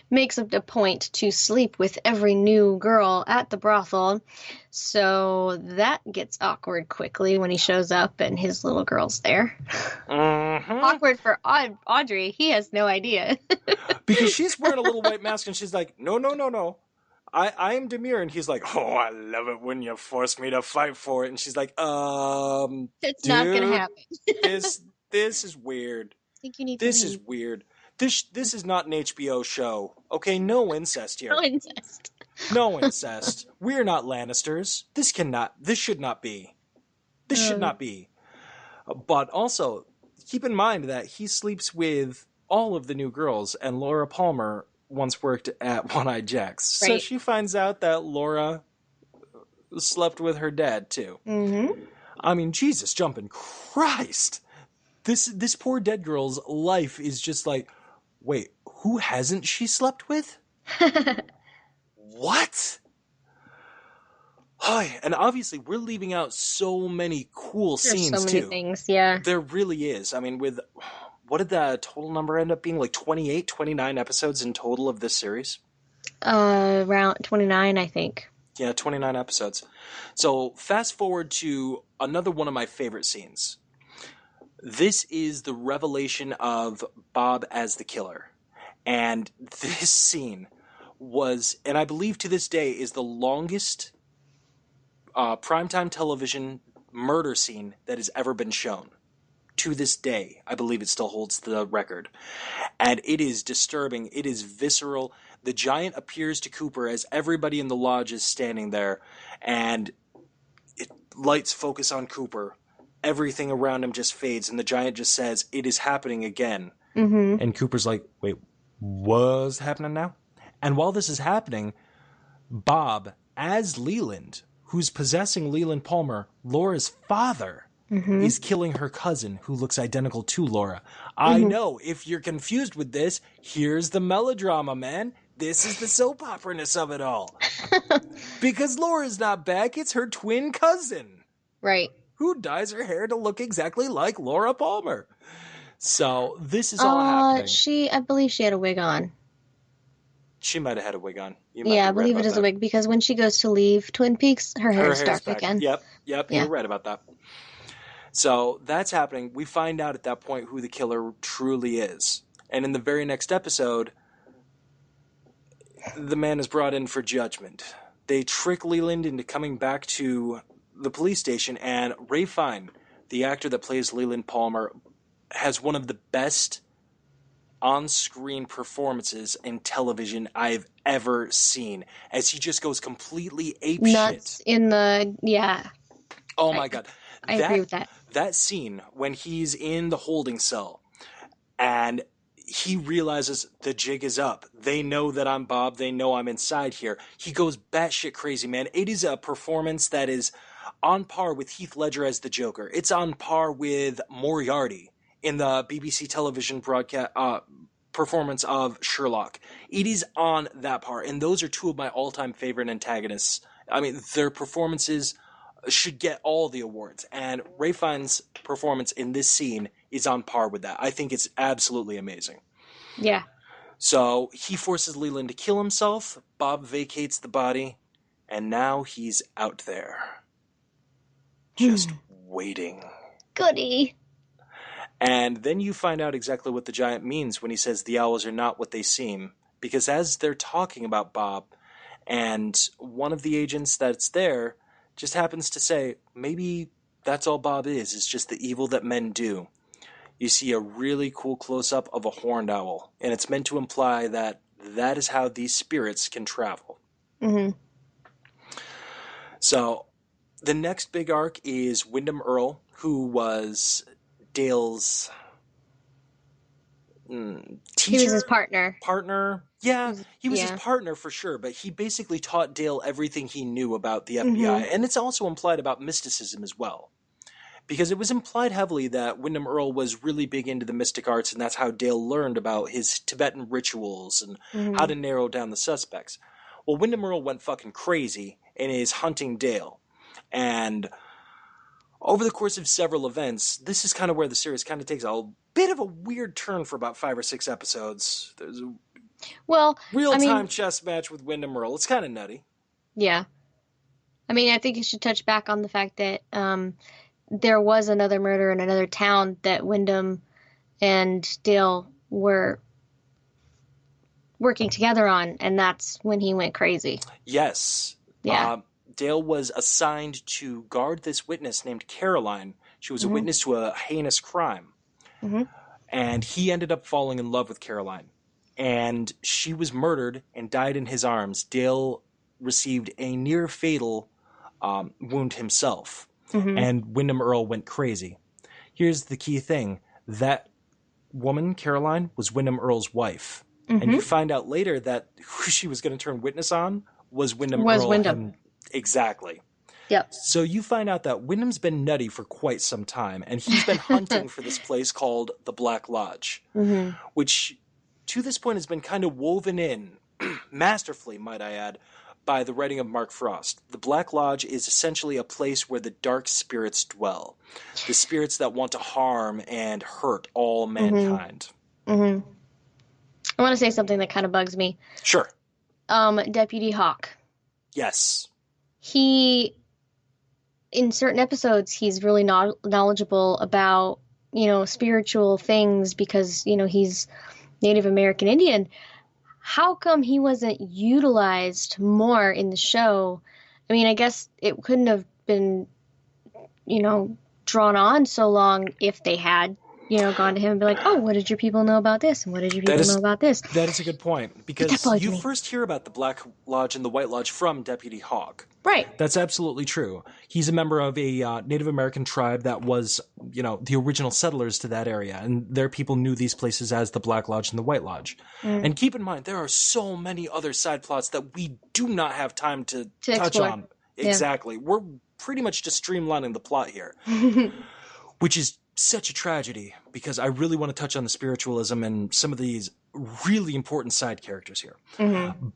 S3: makes it a point to sleep with every new girl at the brothel. So that gets awkward quickly when he shows up and his little girl's there.
S2: Mm-hmm.
S3: Awkward for Audrey. He has no idea.
S2: Because she's wearing a little white mask and she's like, no. I am Demure. And he's like, oh, I love it when you force me to fight for it. And she's like,
S3: it's not going to happen.
S2: this is weird.
S3: I think you need
S2: this is weird. This is not an HBO show. Okay, no incest here.
S3: No incest.
S2: No incest. We're not Lannisters. This should not be. This should not be. But also, keep in mind that he sleeps with all of the new girls, and Laura Palmer once worked at One-Eyed Jack's.
S3: Right.
S2: So she finds out that Laura slept with her dad, too.
S3: Mm-hmm.
S2: I mean, Jesus jumping Christ. This poor dead girl's life is just like, wait, who hasn't she slept with? What? And obviously, we're leaving out so many cool scenes,
S3: so many
S2: too.
S3: Things, yeah.
S2: There really is. I mean, what did the total number end up being? Like 28, 29 episodes in total of this series?
S3: Around 29, I think.
S2: Yeah, 29 episodes. So fast forward to another one of my favorite scenes. This is the revelation of Bob as the killer. And this scene was, and I believe to this day, is the longest primetime television murder scene that has ever been shown. To this day, I believe it still holds the record. And it is disturbing. It is visceral. The giant appears to Cooper as everybody in the lodge is standing there, and lights focus on Cooper. Everything around him just fades, and the giant just says, "It is happening again."
S3: Mm-hmm.
S2: And Cooper's like, wait, what's happening now? And while this is happening, Bob, as Leland, who's possessing Leland Palmer, Laura's father, is killing her cousin, who looks identical to Laura. I know, if you're confused with this, here's the melodrama, man. This is the soap opera-ness of it all. Because Laura's not back, it's her twin cousin.
S3: Right.
S2: Who dyes her hair to look exactly like Laura Palmer. So, this is all happening.
S3: I believe she had a wig on.
S2: She might have had a wig on.
S3: Yeah, I believe it is a wig, because when she goes to leave Twin Peaks, her hair is dark again.
S2: Yep, yeah. You're right about that. So, that's happening. We find out at that point who the killer truly is. And in the very next episode, the man is brought in for judgment. They trick Leland into coming back to the police station, and Ray Fine, the actor that plays Leland Palmer, has one of the best on-screen performances in television I've ever seen, as he just goes completely apeshit.
S3: Nuts in the, yeah.
S2: Oh my God.
S3: I agree with that.
S2: That scene when he's in the holding cell and he realizes the jig is up. They know that I'm Bob. They know I'm inside here. He goes batshit crazy, man. It is a performance that is on par with Heath Ledger as the Joker. It's on par with Moriarty in the BBC television broadcast performance of Sherlock. It is on that par, and those are two of my all-time favorite antagonists. I mean, their performances should get all the awards, and Ray Fiennes' performance in this scene is on par with that. I think it's absolutely amazing.
S3: Yeah.
S2: So he forces Leland to kill himself. Bob vacates the body, and now he's out there, just waiting.
S3: Goody.
S2: And then you find out exactly what the giant means when he says the owls are not what they seem. Because as they're talking about Bob, and one of the agents that's there just happens to say, maybe that's all Bob is. It's just the evil that men do. You see a really cool close-up of a horned owl, and it's meant to imply that that is how these spirits can travel.
S3: Mm-hmm.
S2: So the next big arc is Wyndham Earle, who was Dale's teacher?
S3: He was his partner.
S2: Partner? Yeah, he was his
S3: yeah.
S2: partner for sure, but he basically taught Dale everything he knew about the FBI. And it's also implied about mysticism as well. Because it was implied heavily that Wyndham Earle was really big into the mystic arts, and that's how Dale learned about his Tibetan rituals and how to narrow down the suspects. Well, Wyndham Earle went fucking crazy and is hunting Dale. And over the course of several events, this is kind of where the series kind of takes a bit of a weird turn for about 5 or 6 episodes. There's a real-time chess match with Wyndham Earle. It's kind of nutty.
S3: Yeah. I mean, I think you should touch back on the fact that there was another murder in another town that Wyndham and Dale were working together on, and that's when he went crazy.
S2: Yes.
S3: Yeah.
S2: Dale was assigned to guard this witness named Caroline. She was a witness to a heinous crime. And he ended up falling in love with Caroline. And she was murdered and died in his arms. Dale received a near-fatal wound himself. And Wyndham Earle went crazy. Here's the key thing. That woman, Caroline, was Wyndham Earle's wife. And you find out later that who she was going to turn witness on was Wyndham Earle. Exactly.
S3: Yep.
S2: So you find out that Wyndham's been nutty for quite some time, and he's been hunting for this place called the Black Lodge, which to this point has been kind of woven in, masterfully, might I add, by the writing of Mark Frost. The Black Lodge is essentially a place where the dark spirits dwell, the spirits that want to harm and hurt all mankind.
S3: I want to say something that kind of bugs me.
S2: Sure.
S3: Deputy Hawk.
S2: Yes.
S3: In certain episodes, he's really knowledgeable about, spiritual things because, he's Native American Indian. How come he wasn't utilized more in the show? I mean, I guess it couldn't have been, drawn on so long if they had, gone to him and be like, oh, what did your people know about this? And what did your people know about this?
S2: That is a good point. Because you first hear about the Black Lodge and the White Lodge from Deputy Hawk.
S3: Right.
S2: That's absolutely true. He's a member of a Native American tribe that was, the original settlers to that area. And their people knew these places as the Black Lodge and the White Lodge. And keep in mind, there are so many other side plots that we do not have time to touch
S3: explore.
S2: on. Exactly. We're pretty much just streamlining the plot here, which is such a tragedy because I really want to touch on the spiritualism and some of these really important side characters here.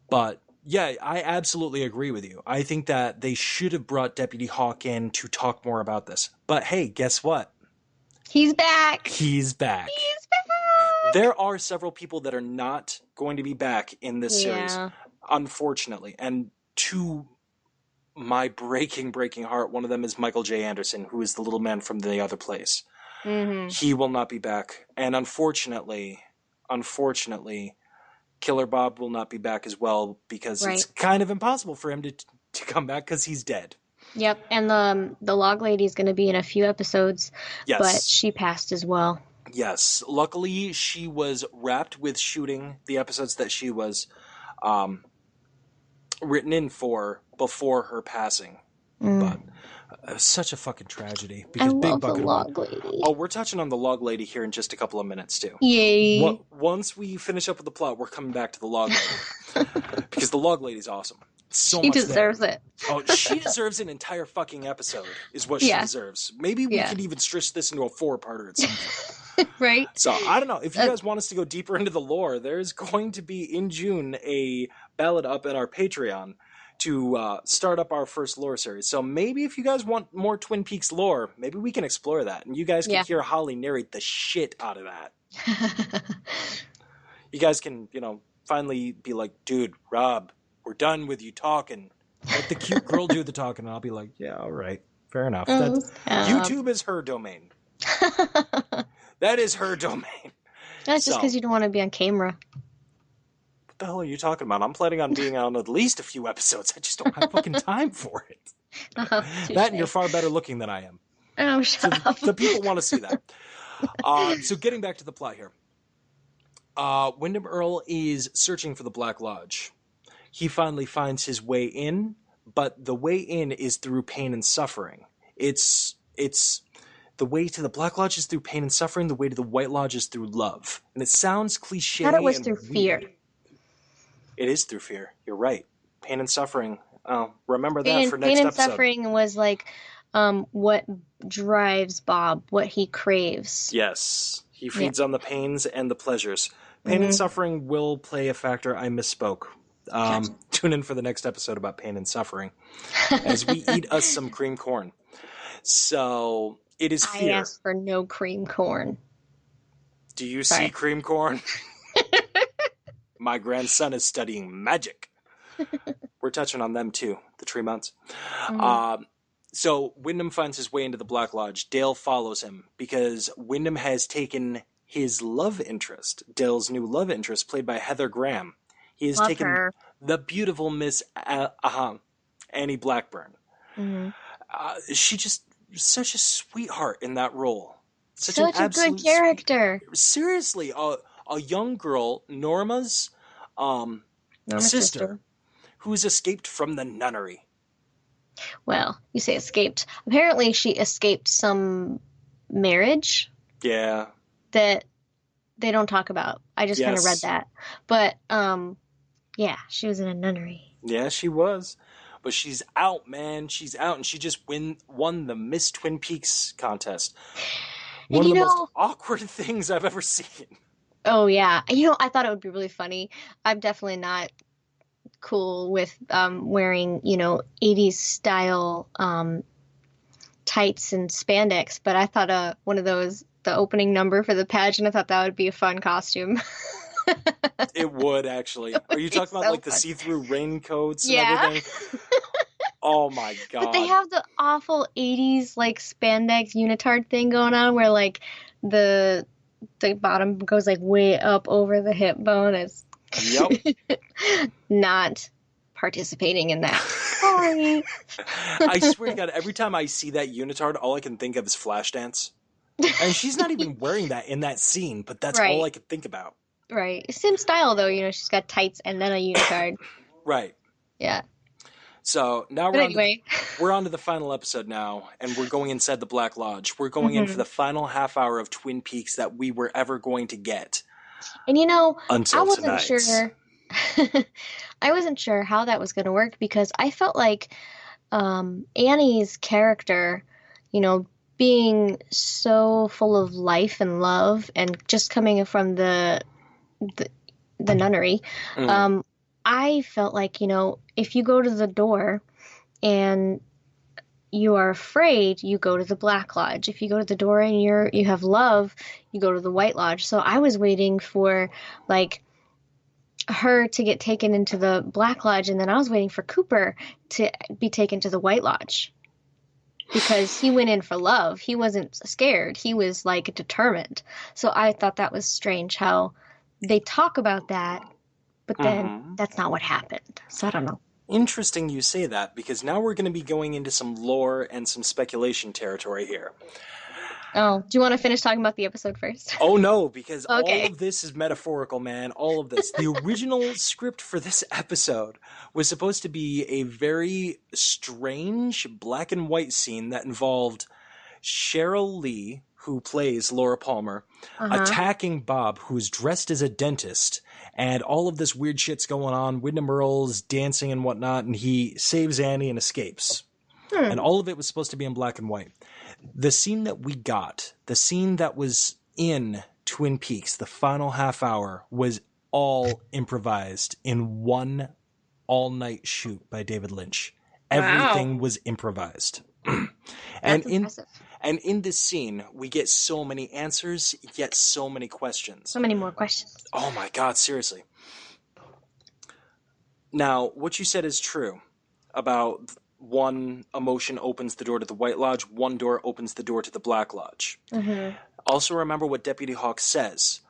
S2: But yeah, I absolutely agree with you. I think that they should have brought Deputy Hawk in to talk more about this. But hey, guess what?
S3: He's back.
S2: He's back.
S3: He's back.
S2: There are several people that are not going to be back in this series, unfortunately. And to my breaking heart, one of them is Michael J. Anderson, who is the little man from The Other Place. He will not be back. And unfortunately, Killer Bob will not be back as well because it's kind of impossible for him to come back because he's dead.
S3: Yep, and the Log Lady is going to be in a few episodes, but she passed as well.
S2: Yes. Luckily, she was wrapped with shooting the episodes that she was written in for before her passing. But such a fucking tragedy. Because
S3: I love the Log Lady.
S2: Oh, we're touching on the Log Lady here in just a couple of minutes, too.
S3: Yay.
S2: Once we finish up with the plot, we're coming back to the Log Lady. Because the Log Lady's awesome. So
S3: she
S2: much
S3: deserves it.
S2: Oh, she deserves an entire fucking episode, is what she deserves. Maybe we could even stretch this into a 4-parter at some point.
S3: Right?
S2: So, I don't know. If you guys want us to go deeper into the lore, there's going to be, in June, a ballot up at our Patreon to start up our first lore series. So maybe if you guys want more Twin Peaks lore, maybe we can explore that. And you guys can hear Holly narrate the shit out of that. You guys can, finally be like, dude, Rob, we're done with you talking. Let the cute girl do the talking. And I'll be like, yeah, all right. Fair enough. YouTube is her domain. That is her domain.
S3: That's just because you don't want to be on camera.
S2: What the hell are you talking about? I'm planning on being on at least a few episodes. I just don't have fucking time for it. That and you're far better looking than I am.
S3: Oh, shut up.
S2: The people want to see that. So getting back to the plot here. Wyndham Earle is searching for the Black Lodge. He finally finds his way in, but the way in is through pain and suffering. It's The way to the Black Lodge is through pain and suffering. The way to the White Lodge is through love. And it sounds cliche
S3: I thought it was
S2: and
S3: through
S2: weird.
S3: fear.
S2: It is through fear. You're right. Pain and suffering. Oh, remember that for next
S3: Pain and
S2: episode.
S3: suffering was like what drives Bob, what he craves.
S2: Yes. He feeds on the pains and the pleasures. Pain and suffering will play a factor. I misspoke. Tune in for the next episode about pain and suffering as we eat us some cream corn. So it is fear.
S3: I asked for no cream corn.
S2: Do you see cream corn? My grandson is studying magic. We're touching on them too, the Tremonts. So Wyndham finds his way into the Black Lodge. Dale follows him because Wyndham has taken his love interest, Dale's new love interest, played by Heather Graham. He has taken the beautiful Miss Annie Blackburn. She just such a sweetheart in that role. Such a good
S3: character.
S2: Seriously, a young girl, Norma's sister, who's escaped from the nunnery.
S3: Well, you say escaped. Apparently she escaped some marriage.
S2: Yeah.
S3: That they don't talk about. I just kind of read that. But, yeah, she was in a nunnery.
S2: Yeah, she was. But she's out, man. She's out, and she just won the Miss Twin Peaks contest. One of the most awkward things I've ever seen.
S3: Oh, yeah. I thought it would be really funny. I'm definitely not cool with wearing, 80s style tights and spandex, but I thought one of those, the opening number for the pageant, I thought that would be a fun costume.
S2: It would, actually. Are you talking about like the see-through raincoats and everything? Oh my god.
S3: But they have the awful 80s like spandex unitard thing going on where like the bottom goes like way up over the hip bone. It's not participating in that. Sorry.
S2: I swear to God, every time I see that unitard, all I can think of is Flashdance. And she's not even wearing that in that scene, but that's all I could think about.
S3: Right. Same style, though. She's got tights and then a unitard.
S2: Right.
S3: Yeah.
S2: So now we're on to the final episode now, and we're going inside the Black Lodge. We're going in for the final half hour of Twin Peaks that we were ever going to get.
S3: And
S2: until
S3: I wasn't
S2: tonight.
S3: sure. I wasn't sure how that was going to work because I felt like Annie's character, being so full of life and love and just coming from the nunnery, I felt like, if you go to the door and you are afraid, you go to the Black Lodge. If you go to the door and you have love, you go to the White Lodge. So I was waiting for like her to get taken into the Black Lodge, and then I was waiting for Cooper to be taken to the White Lodge because he went in for love. He wasn't scared. He was like determined. So I thought that was strange how they talk about that, but then that's not what happened. So I don't know.
S2: Interesting you say that, because now we're going to be going into some lore and some speculation territory here.
S3: Oh, do you want to finish talking about the episode first?
S2: Oh, no, because all of this is metaphorical, man. All of this. The original script for this episode was supposed to be a very strange black and white scene that involved Cheryl Lee, who plays Laura Palmer, attacking Bob, who's dressed as a dentist, and all of this weird shit's going on. Wyndham Earle's dancing and whatnot, and he saves Annie and escapes. And all of it was supposed to be in black and white. The scene that we got, the scene that was in Twin Peaks, the final half hour, was all improvised in one all-night shoot by David Lynch. Everything was improvised. And in this scene, we get so many answers, yet so many questions.
S3: So many more questions.
S2: Oh my God, seriously. Now, what you said is true about one emotion opens the door to the White Lodge, one door opens the door to the Black Lodge. Also remember what Deputy Hawk says.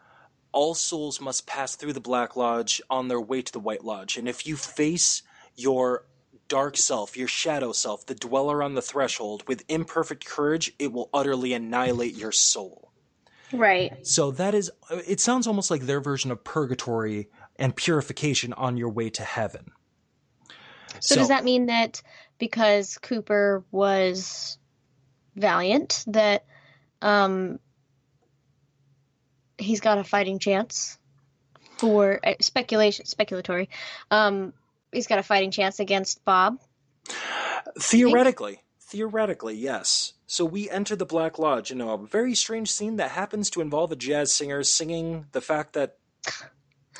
S2: All souls must pass through the Black Lodge on their way to the White Lodge. And if you face your dark self, your shadow self, the dweller on the threshold, with imperfect courage, it will utterly annihilate your soul.
S3: Right.
S2: So that is, it sounds almost like their version of purgatory and purification on your way to heaven.
S3: So does that mean that because Cooper was valiant, that he's got a fighting chance for speculatory. He's got a fighting chance against Bob.
S2: Theoretically, yes. So we enter the Black Lodge in a very strange scene that happens to involve a jazz singer singing the fact that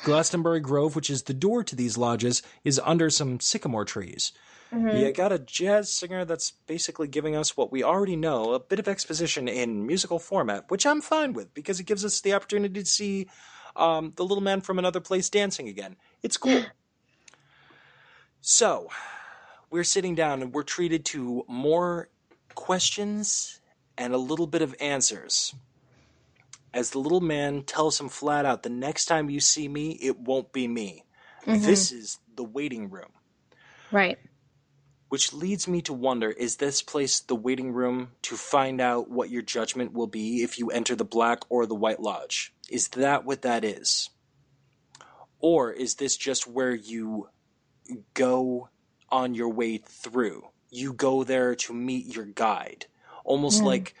S2: Glastonbury Grove, which is the door to these lodges, is under some sycamore trees.
S3: Mm-hmm.
S2: You got a jazz singer that's basically giving us what we already know, a bit of exposition in musical format, which I'm fine with because it gives us the opportunity to see the little man from another place dancing again. It's cool. So, we're sitting down and we're treated to more questions and a little bit of answers. As the little man tells him flat out, the next time you see me, it won't be me. Mm-hmm. This is the waiting room.
S3: Right.
S2: Which leads me to wonder, is this place the waiting room to find out what your judgment will be if you enter the Black or the White Lodge? Is that what that is? Or is this just where you go on your way through? You go there to meet your guide. Almost like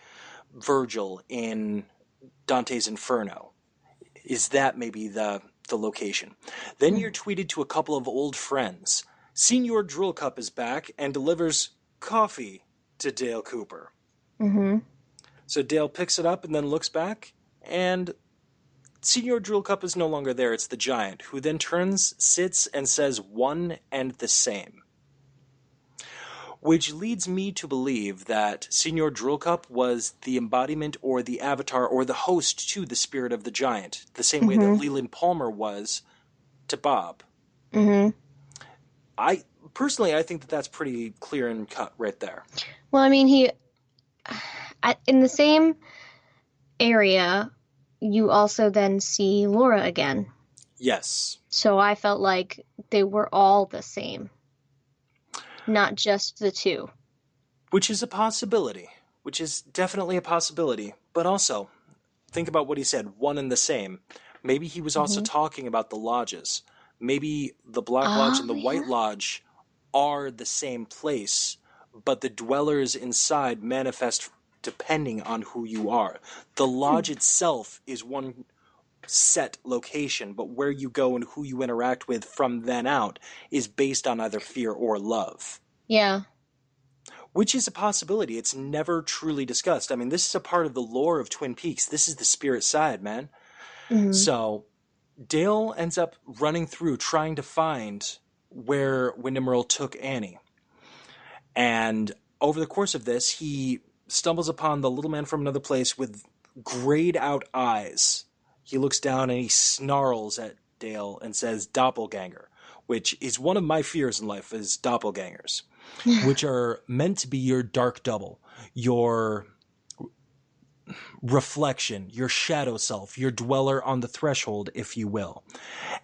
S2: Virgil in Dante's Inferno. Is that maybe the location? Then you're tweeted to a couple of old friends. Senior Drill Cup is back and delivers coffee to Dale Cooper.
S3: Mm-hmm.
S2: So Dale picks it up and then looks back, and Senior Drill Cup is no longer there. It's the giant, who then turns, sits, and says one and the same. Which leads me to believe that Senior Drill Cup was the embodiment or the avatar or the host to the spirit of the giant, the same way that Leland Palmer was to Bob.
S3: Mm-hmm.
S2: I think that that's pretty clear and cut right there.
S3: Well, I mean, in the same area, you also then see Laura again.
S2: Yes.
S3: So I felt like they were all the same, not just the two.
S2: Which is a possibility. Which is definitely a possibility. But also, think about what he said, one and the same. Maybe he was also talking about the lodges. Maybe the Black Lodge and the White Lodge are the same place, but the dwellers inside manifest depending on who you are. The lodge itself is one set location, but where you go and who you interact with from then out is based on either fear or love.
S3: Yeah.
S2: Which is a possibility. It's never truly discussed. I mean, this is a part of the lore of Twin Peaks. This is the spirit side, man. Mm-hmm. So Dale ends up running through trying to find where Wyndham Earle took Annie. And over the course of this, he stumbles upon the little man from another place with grayed out eyes. He looks down and he snarls at Dale and says, "Doppelganger," which is one of my fears in life, is doppelgangers, which are meant to be your dark double, your reflection, your shadow self, your dweller on the threshold, if you will,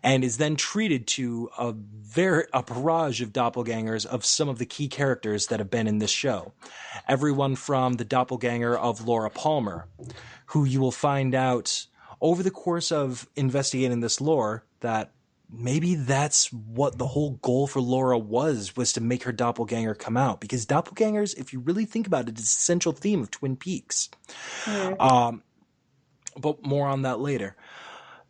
S2: and is then treated to a barrage of doppelgangers of some of the key characters that have been in this show. Everyone from the doppelganger of Laura Palmer, who you will find out over the course of investigating this lore that maybe that's what the whole goal for Laura was to make her doppelganger come out. Because doppelgangers, if you really think about it, is a central theme of Twin Peaks. Mm-hmm. But more on that later.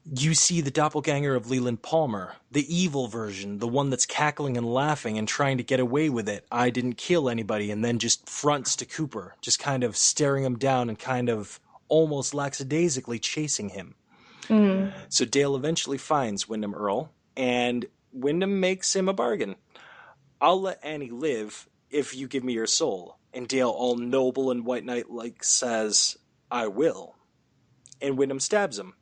S2: You see the doppelganger of Leland Palmer, the evil version, the one that's cackling and laughing and trying to get away with it. I didn't kill anybody, and then just fronts to Cooper, just kind of staring him down and kind of almost lackadaisically chasing him. Mm. So Dale eventually finds Wyndham Earle, and Wyndham makes him a bargain. "I'll let Annie live if you give me your soul." And Dale, all noble and white knight-like, says, "I will." And Wyndham stabs him.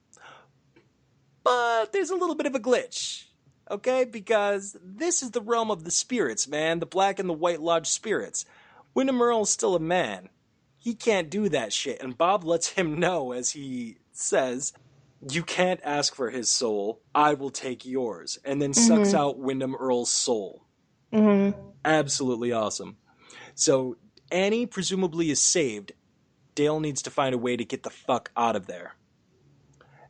S2: But there's a little bit of a glitch, okay? Because this is the realm of the spirits, man. The Black and the White Lodge spirits. Wyndham Earle's still a man. He can't do that shit. And Bob lets him know, as he says, "You can't ask for his soul. I will take yours." And then sucks out Wyndham Earle's soul. Mm-hmm. Absolutely awesome. So Annie presumably is saved. Dale needs to find a way to get the fuck out of there.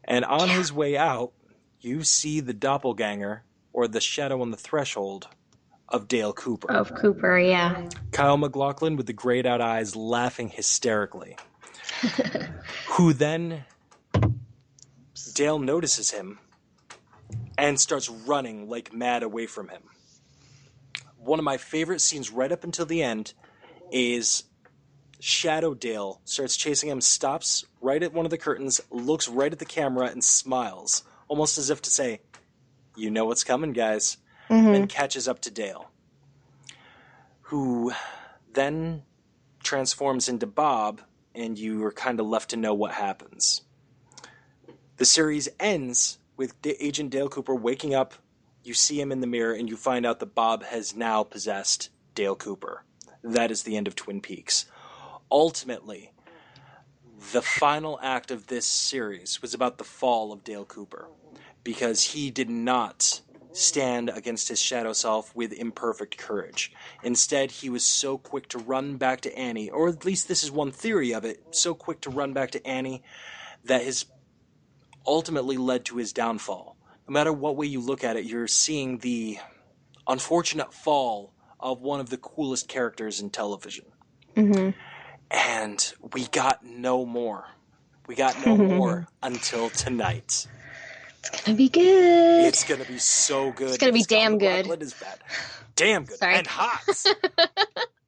S2: And on his way out, you see the doppelganger, or the shadow on the threshold, of Dale Cooper.
S3: Of Cooper, yeah.
S2: Kyle MacLachlan with the grayed out eyes laughing hysterically. who then Dale notices him and starts running like mad away from him. One of my favorite scenes right up until the end is Shadow Dale starts chasing him, stops right at one of the curtains, looks right at the camera and smiles, almost as if to say, you know what's coming, guys, and catches up to Dale, who then transforms into Bob, and you are kind of left to know what happens. The series ends with Agent Dale Cooper waking up. You see him in the mirror, and you find out that Bob has now possessed Dale Cooper. That is the end of Twin Peaks. Ultimately, the final act of this series was about the fall of Dale Cooper, because he did not stand against his shadow self with imperfect courage. Instead, he was so quick to run back to Annie, or at least this is one theory of it, so quick to run back to Annie that his ultimately led to his downfall. No matter what way you look at it, you're seeing the unfortunate fall of one of the coolest characters in television. And we got no more. We got no more until tonight.
S3: It's gonna be good.
S2: It's gonna be so good.
S3: It's gonna be damn good.
S2: Is bad. Damn good.
S3: Sorry.
S2: And hot.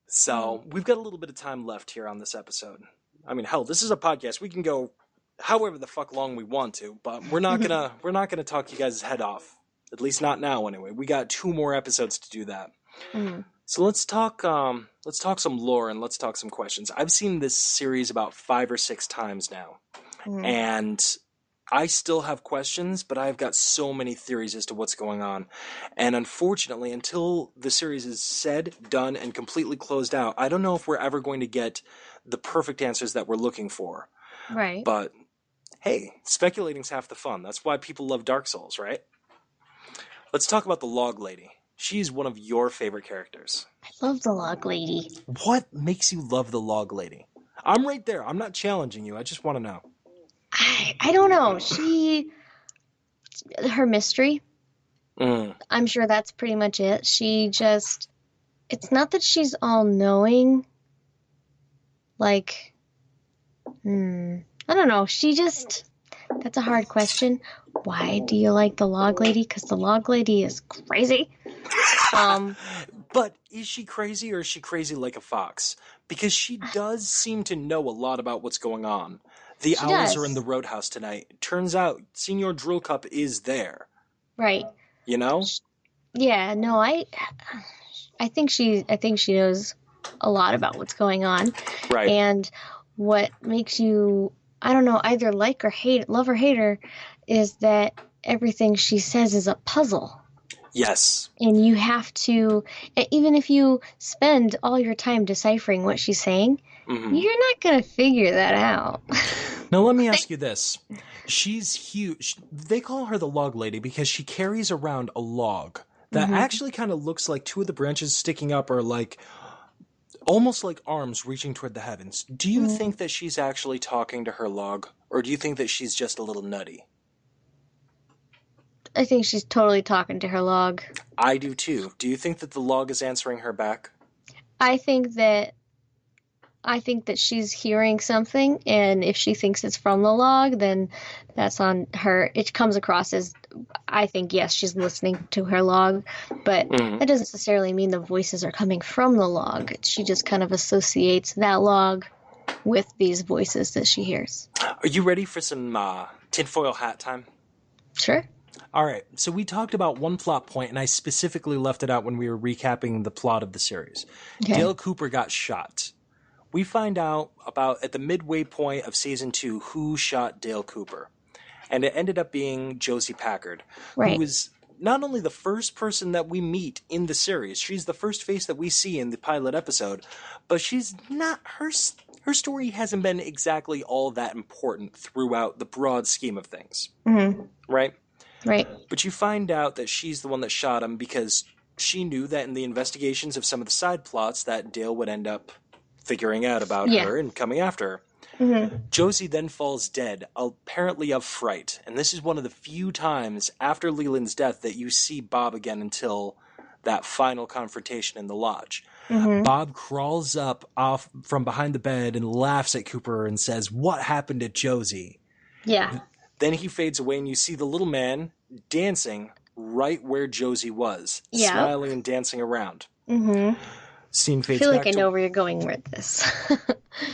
S2: So we've got a little bit of time left here on this episode. I mean, hell, this is a podcast. We can go however the fuck long we want to, but we're not gonna talk you guys' head off. At least not now, anyway. We got 2 more episodes to do that. So let's talk some lore and let's talk some questions. I've seen this series about 5 or 6 times now, and I still have questions, but I've got so many theories as to what's going on. And unfortunately, until the series is said, done, and completely closed out, I don't know if we're ever going to get the perfect answers that we're looking for.
S3: Right.
S2: But hey, speculating's half the fun. That's why people love Dark Souls, right? Let's talk about the Log Lady. She's one of your favorite characters.
S3: I love the Log Lady.
S2: What makes you love the Log Lady? I'm right there. I'm not challenging you. I just want to know.
S3: I don't know. Her mystery. I'm sure that's pretty much it. It's not that she's all-knowing. Like, I don't know. That's a hard question. Why do you like the Log Lady? Because the Log Lady is crazy.
S2: But is she crazy, or is she crazy like a fox? Because she does seem to know a lot about what's going on. The owls are in the roadhouse tonight. Turns out Senior Drill Cup is there.
S3: Right.
S2: You know?
S3: Yeah, no, I think she knows a lot about what's going on.
S2: Right.
S3: And what makes you, I don't know, either like or hate, love or hate her, is that everything she says is a puzzle.
S2: Yes.
S3: And you have to, even if you spend all your time deciphering what she's saying, you're not going to figure that out.
S2: Now, let me ask you this. She's huge. They call her the Log Lady because she carries around a log that actually kind of looks like 2 of the branches sticking up are like, almost like arms reaching toward the heavens. Do you think that she's actually talking to her log, or do you think that she's just a little nutty?
S3: I think she's totally talking to her log.
S2: I do too. Do you think that the log is answering her back?
S3: I think that she's hearing something, and if she thinks it's from the log, then that's on her. It comes across as, I think, yes, she's listening to her log, but that doesn't necessarily mean the voices are coming from the log. She just kind of associates that log with these voices that she hears.
S2: Are you ready for some tinfoil hat time?
S3: Sure.
S2: All right, so we talked about one plot point, and I specifically left it out when we were recapping the plot of the series. Okay. Dale Cooper got shot. We find out about, at the midway point of Season 2, who shot Dale Cooper. And it ended up being Josie Packard, who is not only the first person that we meet in the series, she's the first face that we see in the pilot episode, but she's not, her story hasn't been exactly all that important throughout the broad scheme of things. Right?
S3: Right.
S2: But you find out that she's the one that shot him because she knew that in the investigations of some of the side plots that Dale would end up figuring out about her and coming after her. Josie then falls dead, apparently of fright. And this is one of the few times after Leland's death that you see Bob again until that final confrontation in the lodge. Bob crawls up off from behind the bed and laughs at Cooper and says, "What happened to Josie?"
S3: Yeah.
S2: Then he fades away and you see the little man dancing right where Josie was, smiling and dancing around. Scene fades
S3: I feel
S2: back
S3: like I know where you're going with this.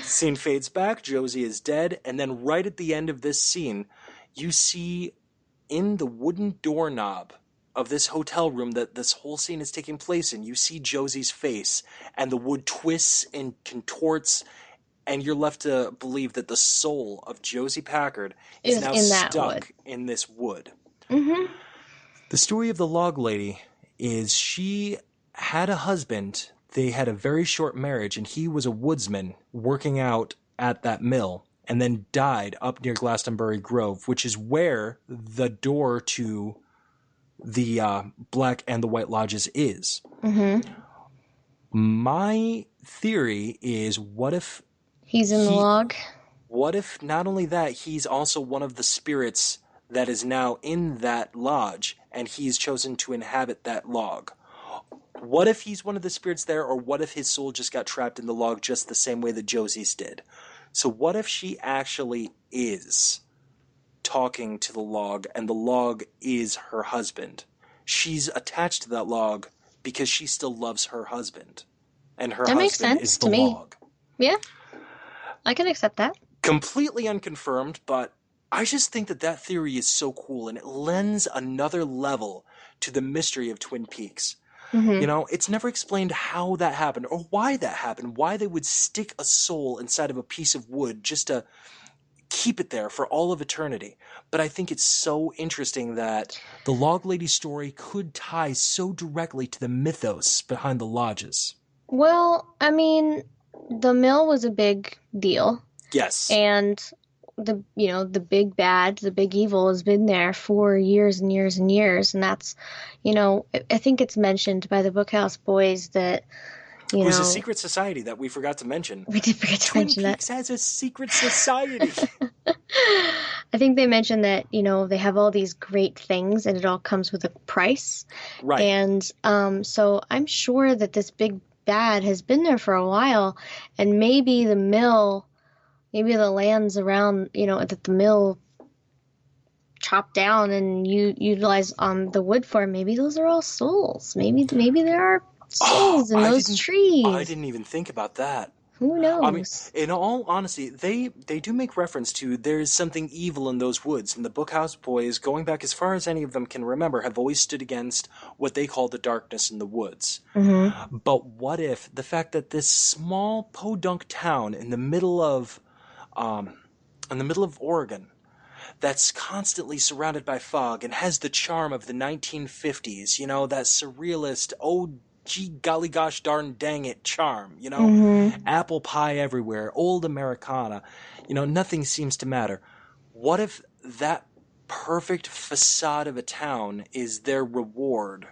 S2: Scene fades back, Josie is dead, and then right at the end of this scene, you see in the wooden doorknob of this hotel room that this whole scene is taking place in, you see Josie's face, and the wood twists and contorts, and you're left to believe that the soul of Josie Packard is now stuck in this wood. The story of the log lady is she had a husband. They had a very short marriage, and he was a woodsman working out at that mill, and then died up near Glastonbury Grove, which is where the door to the Black and the White Lodges is. My theory is, what if
S3: he's in the log?
S2: What if not only that, he's also one of the spirits that is now in that lodge, and he's chosen to inhabit that log? What if he's one of the spirits there, or what if his soul just got trapped in the log just the same way that Josie's did? So what if she actually is talking to the log, and the log is her husband? She's attached to that log because she still loves her husband, and her husband is the log.
S3: Yeah, I can accept that.
S2: Completely unconfirmed, but I just think that theory is so cool, and it lends another level to the mystery of Twin Peaks. You know, it's never explained how that happened or why that happened, why they would stick a soul inside of a piece of wood just to keep it there for all of eternity. But I think it's so interesting that the Log Lady story could tie so directly to the mythos behind the lodges.
S3: Well, I mean, the mill was a big deal.
S2: Yes.
S3: And the big bad, the big evil has been there for years and years and years. And that's, I think it's mentioned by the Bookhouse Boys that,
S2: it was a secret society that we forgot to mention.
S3: We did forget to mention that.
S2: Twin Peaks has a secret society.
S3: I think they mentioned that, they have all these great things and it all comes with a price.
S2: Right.
S3: And so I'm sure that this big bad has been there for a while, and maybe the mill, maybe the lands around, that the mill chopped down and you utilize the wood for, maybe those are all souls. Maybe there are souls in those trees.
S2: I didn't even think about that.
S3: Who knows?
S2: I mean, in all honesty, they do make reference to there's something evil in those woods, and the Bookhouse Boys, going back as far as any of them can remember, have always stood against what they call the darkness in the woods. But what if the fact that this small podunk town in the middle of Oregon, that's constantly surrounded by fog and has the charm of the 1950s, that surrealist, gee golly gosh darn dang it charm, apple pie everywhere, old Americana, nothing seems to matter. What if that perfect facade of a town is their reward,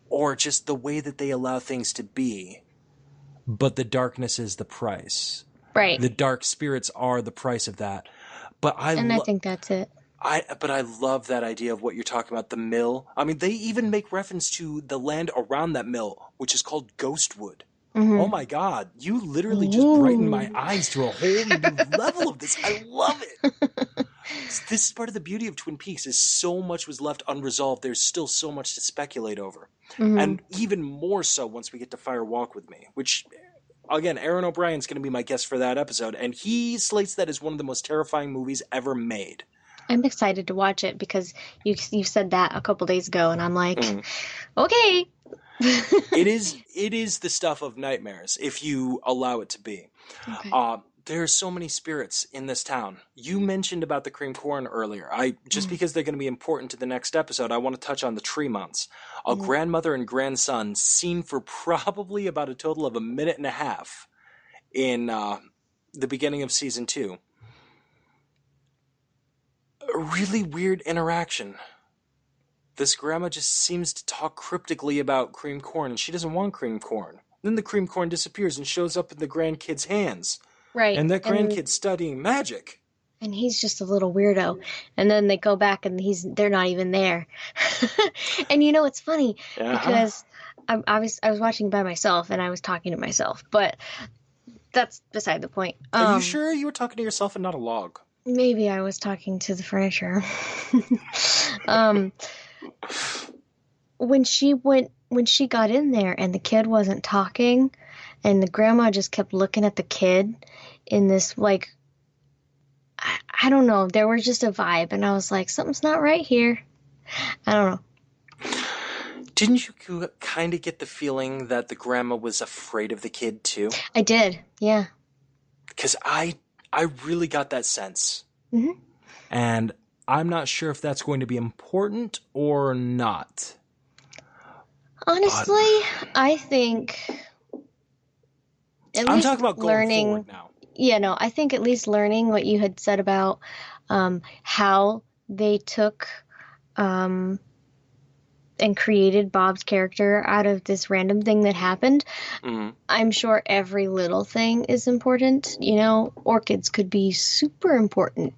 S2: or just the way that they allow things to be, but the darkness is the price?
S3: Right.
S2: The dark spirits are the price of that. But I
S3: think that's it.
S2: But I love that idea of what you're talking about, the mill. I mean, they even make reference to the land around that mill, which is called Ghostwood. Oh my God, you literally just brightened my eyes to a whole new level of this. I love it. This is part of the beauty of Twin Peaks, is so much was left unresolved. There's still so much to speculate over. And even more so once we get to Fire Walk with Me, which, again, Aaron O'Brien's going to be my guest for that episode, and he slates that as one of the most terrifying movies ever made.
S3: I'm excited to watch it because you said that a couple days ago, and I'm like, okay.
S2: It is the stuff of nightmares if you allow it to be. Okay. There are so many spirits in this town. You mentioned about the cream corn earlier. Just because they're going to be important to the next episode, I want to touch on the Tremonts. A grandmother and grandson seen for probably about a total of a minute and a half in the beginning of season 2. A really weird interaction. This grandma just seems to talk cryptically about cream corn, and she doesn't want cream corn. Then the cream corn disappears and shows up in the grandkid's hands. Right. And that grandkid's studying magic.
S3: And he's just a little weirdo. And then they go back and they're not even there. And it's funny because I was watching by myself and I was talking to myself, but that's beside the point.
S2: Are you sure you were talking to yourself and not a log?
S3: Maybe I was talking to the furniture. When she got in there and the kid wasn't talking and the grandma just kept looking at the kid in this, like, I don't know, there was just a vibe and I was like, something's not right here. I don't know.
S2: Didn't you kind of get the feeling that the grandma was afraid of the kid too?
S3: I did, yeah.
S2: Because I really got that sense.
S3: Mm-hmm.
S2: And I'm not sure if that's going to be important or not.
S3: Honestly, I think
S2: I'm talking about going forward now.
S3: Yeah, no, I think at least learning what you had said about how they took and created Bob's character out of this random thing that happened.
S2: Mm-hmm.
S3: I'm sure every little thing is important. You know, orchids could be super important,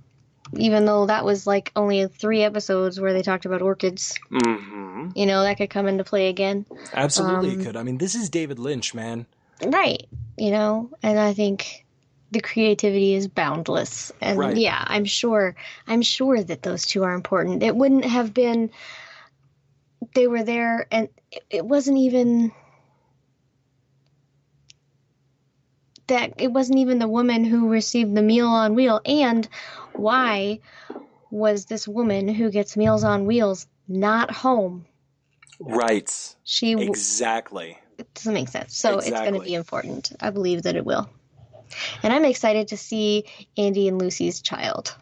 S3: even though that was like only 3 episodes where they talked about orchids.
S2: Mm-hmm.
S3: You know, that could come into play again.
S2: Absolutely it could. I mean, this is David Lynch, man.
S3: Right. You know, and I think the creativity is boundless. And
S2: right.
S3: Yeah, I'm sure that those two are important. It wouldn't have been, they were there and it wasn't even the woman who received the Meal on Wheel. And why was this woman who gets Meals on Wheels not home?
S2: Right.
S3: Exactly. It doesn't make sense. So
S2: exactly.
S3: It's going to be important. I believe that it will. And I'm excited to see Andy and Lucy's child.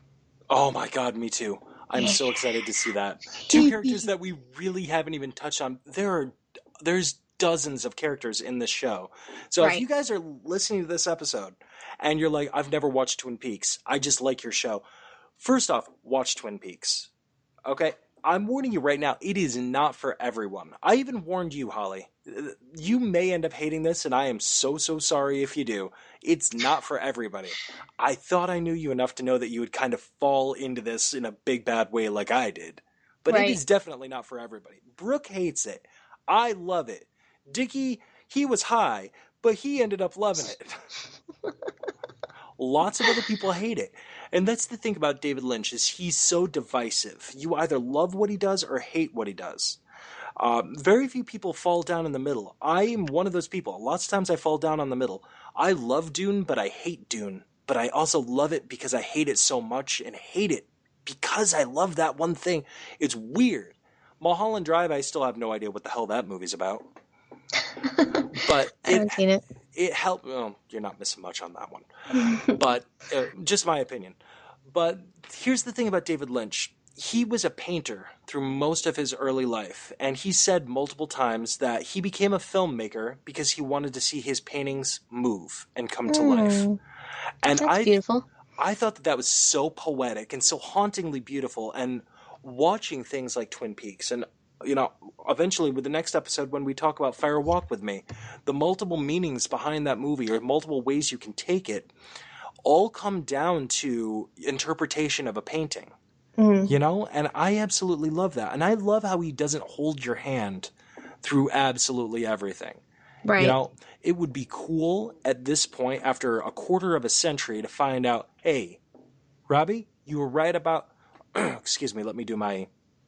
S2: Oh my God, me too. I'm so excited to see that. 2 characters that we really haven't even touched on. There's dozens of characters in this show. So
S3: right.
S2: If you guys are listening to this episode and you're like, I've never watched Twin Peaks, I just like your show. First off, watch Twin Peaks. Okay? I'm warning you right now, it is not for everyone. I even warned you, Holly. You may end up hating this, and I am so sorry if you do. It's not for everybody. I thought I knew you enough to know that you would kind of fall into this in a big bad way like I did. But
S3: right.
S2: It is definitely not for everybody. Brooke hates it. I love it. Dickie, he was high, but he ended up loving it. Lots of other people hate it. And that's the thing about David Lynch, is he's so divisive. You either love what he does or hate what he does. Very few people fall down in the middle. I am one of those people. Lots of times I fall down on the middle. I love Dune, but I hate Dune. But I also love it because I hate it so much, and hate it because I love that one thing. It's weird. Mulholland Drive, I still have no idea what the hell that movie's about. But
S3: I haven't seen it.
S2: It helped. Well, you're not missing much on that one. But just my opinion. But here's the thing about David Lynch. He was a painter through most of his early life, and he said multiple times that he became a filmmaker because he wanted to see his paintings move and come to life. And
S3: that's beautiful.
S2: I thought that was so poetic and so hauntingly beautiful. And watching things like Twin Peaks, and you know, eventually with the next episode when we talk about Fire Walk with Me, the multiple meanings behind that movie, or multiple ways you can take it, all come down to interpretation of a painting.
S3: Mm-hmm.
S2: You know, and I absolutely love that. And I love how he doesn't hold your hand through absolutely everything.
S3: Right.
S2: You know, it would be cool at this point, after a quarter of a century, to find out, hey, Robbie, you were right about, excuse me, let me do my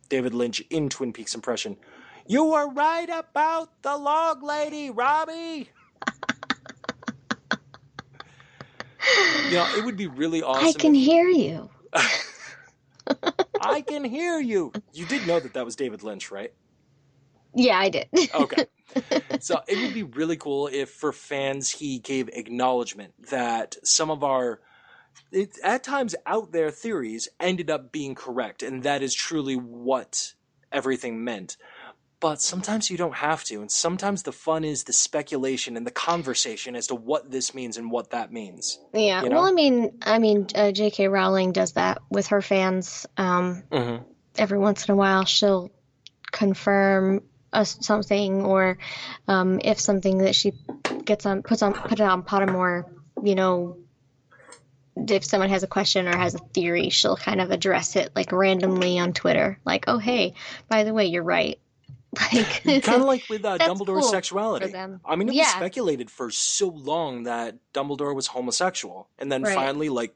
S2: David Lynch in Twin Peaks impression. You were right about the log lady, Robbie. You know, it would be really awesome.
S3: I can hear you.
S2: I can hear you. You did know that was David Lynch, right?
S3: Yeah, I did.
S2: Okay. So it would be really cool if, for fans, he gave acknowledgement that some of our, at times out there, theories ended up being correct, and that is truly what everything meant. But sometimes you don't have to, and sometimes the fun is the speculation and the conversation as to what this means and what that means.
S3: Yeah,
S2: you know?
S3: Well, I mean, J.K. Rowling does that with her fans. Every once in a while, she'll confirm something, or if something that she put it on Pottermore, you know, if someone has a question or has a theory, she'll kind of address it like randomly on Twitter, like, "Oh, hey, by the way, you're right." Like,
S2: Kind of like with
S3: that's
S2: Dumbledore's
S3: cool
S2: sexuality.
S3: for them.
S2: I mean, it was
S3: Yeah,
S2: speculated for so long that Dumbledore was homosexual. And then
S3: right,
S2: finally, like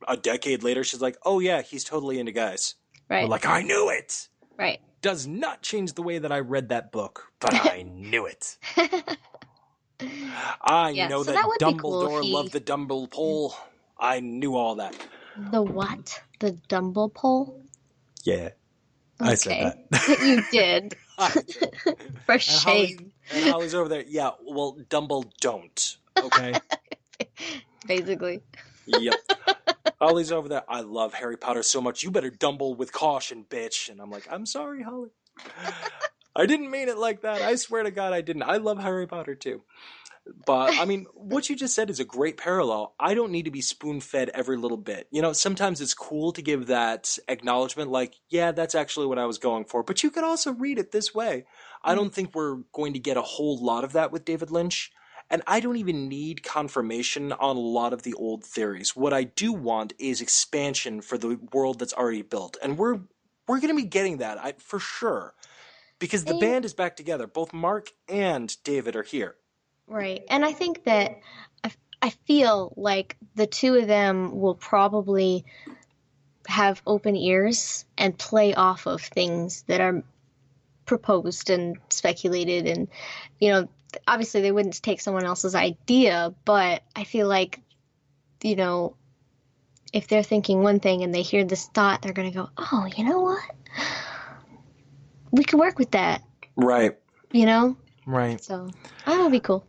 S2: a decade later, she's like, oh yeah, he's totally into guys. We're
S3: right,
S2: like, I knew it!
S3: right.
S2: Does not change the way that I read that book, but I knew it. I
S3: Yeah,
S2: know
S3: so that
S2: that
S3: would be cool if
S2: Dumbledore loved
S3: he...
S2: the Dumble pole. I knew all that.
S3: The what? The Dumble pole?
S2: Yeah, I said
S3: Okay.
S2: that.
S3: You did.
S2: I did.
S3: For
S2: And
S3: shame.
S2: Holly's over there. Yeah, well, Dumble don't. Okay?
S3: Basically.
S2: Yep. Holly's over there. I love Harry Potter so much. You better dumble with caution, bitch. And I'm like, I'm sorry, Holly. I didn't mean it like that. I swear to God I didn't. I love Harry Potter too. But, I mean, what you just said is a great parallel. I don't need to be spoon-fed every little bit. You know, sometimes it's cool to give that acknowledgement like, yeah, that's actually what I was going for. But you could also read it this way. I don't think we're going to get a whole lot of that with David Lynch. And I don't even need confirmation on a lot of the old theories. What I do want is expansion for the world that's already built. And we're going to be getting that, for sure. Because the band is back together. Both Mark and David are here.
S3: Right. And I think that I feel like the two of them will probably have open ears and play off of things that are proposed and speculated. And, you know, obviously they wouldn't take someone else's idea, but I feel like, you know, if they're thinking one thing and they hear this thought, they're going to go, oh, you know what? We could work with that.
S2: Right.
S3: You know?
S2: Right.
S3: So that'll be cool.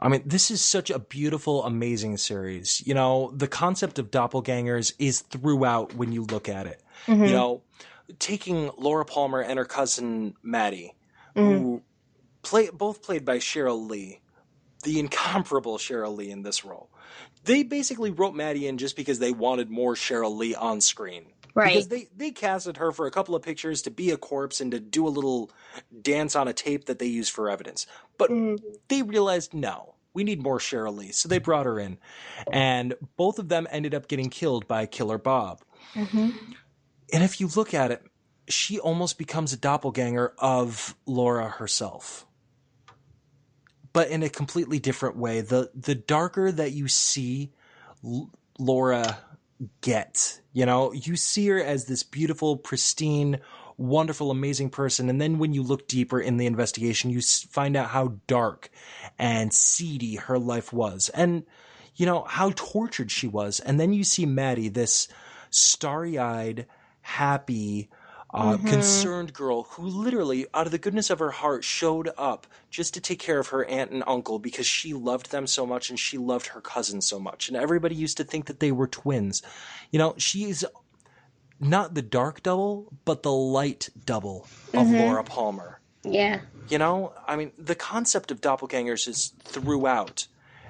S2: I mean, this is such a beautiful, amazing series. You know, the concept of doppelgangers is throughout when you look at it. Mm-hmm. You know, taking Laura Palmer and her cousin Maddie, who both played by Cheryl Lee, the incomparable Cheryl Lee in this role. They basically wrote Maddie in just because they wanted more Cheryl Lee on screen. Right. Because they casted her for a couple of pictures to be a corpse and to do a little dance on a tape that they used for evidence. But they realized, no, we need more Cheryl Lee. So they brought her in. And both of them ended up getting killed by Killer Bob. Mm-hmm. And if you look at it, she almost becomes a doppelganger of Laura herself. But in a completely different way. The darker that you see Laura get, you know, you see her as this beautiful, pristine, wonderful, amazing person. And then when you look deeper in the investigation, you find out how dark and seedy her life was. And, you know, how tortured she was. And then you see Maddie, this starry-eyed, happy, concerned girl who literally, out of the goodness of her heart, showed up just to take care of her aunt and uncle because she loved them so much and she loved her cousin so much. And everybody used to think that they were twins. You know, she is not the dark double, but the light double of Laura Palmer. Yeah. You know, I mean, the concept of doppelgangers is throughout.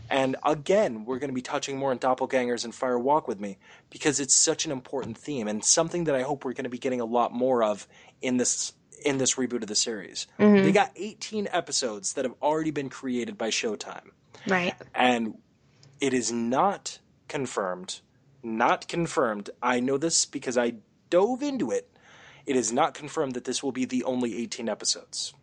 S2: And again, we're going to be touching more on doppelgangers and Fire Walk With Me because it's such an important theme and something that I hope we're going to be getting a lot more of in this reboot of the series. Mm-hmm. They got 18 episodes that have already been created by Showtime. Right. And it is not confirmed. Not confirmed. I know this because I dove into it. It is not confirmed that this will be the only 18 episodes.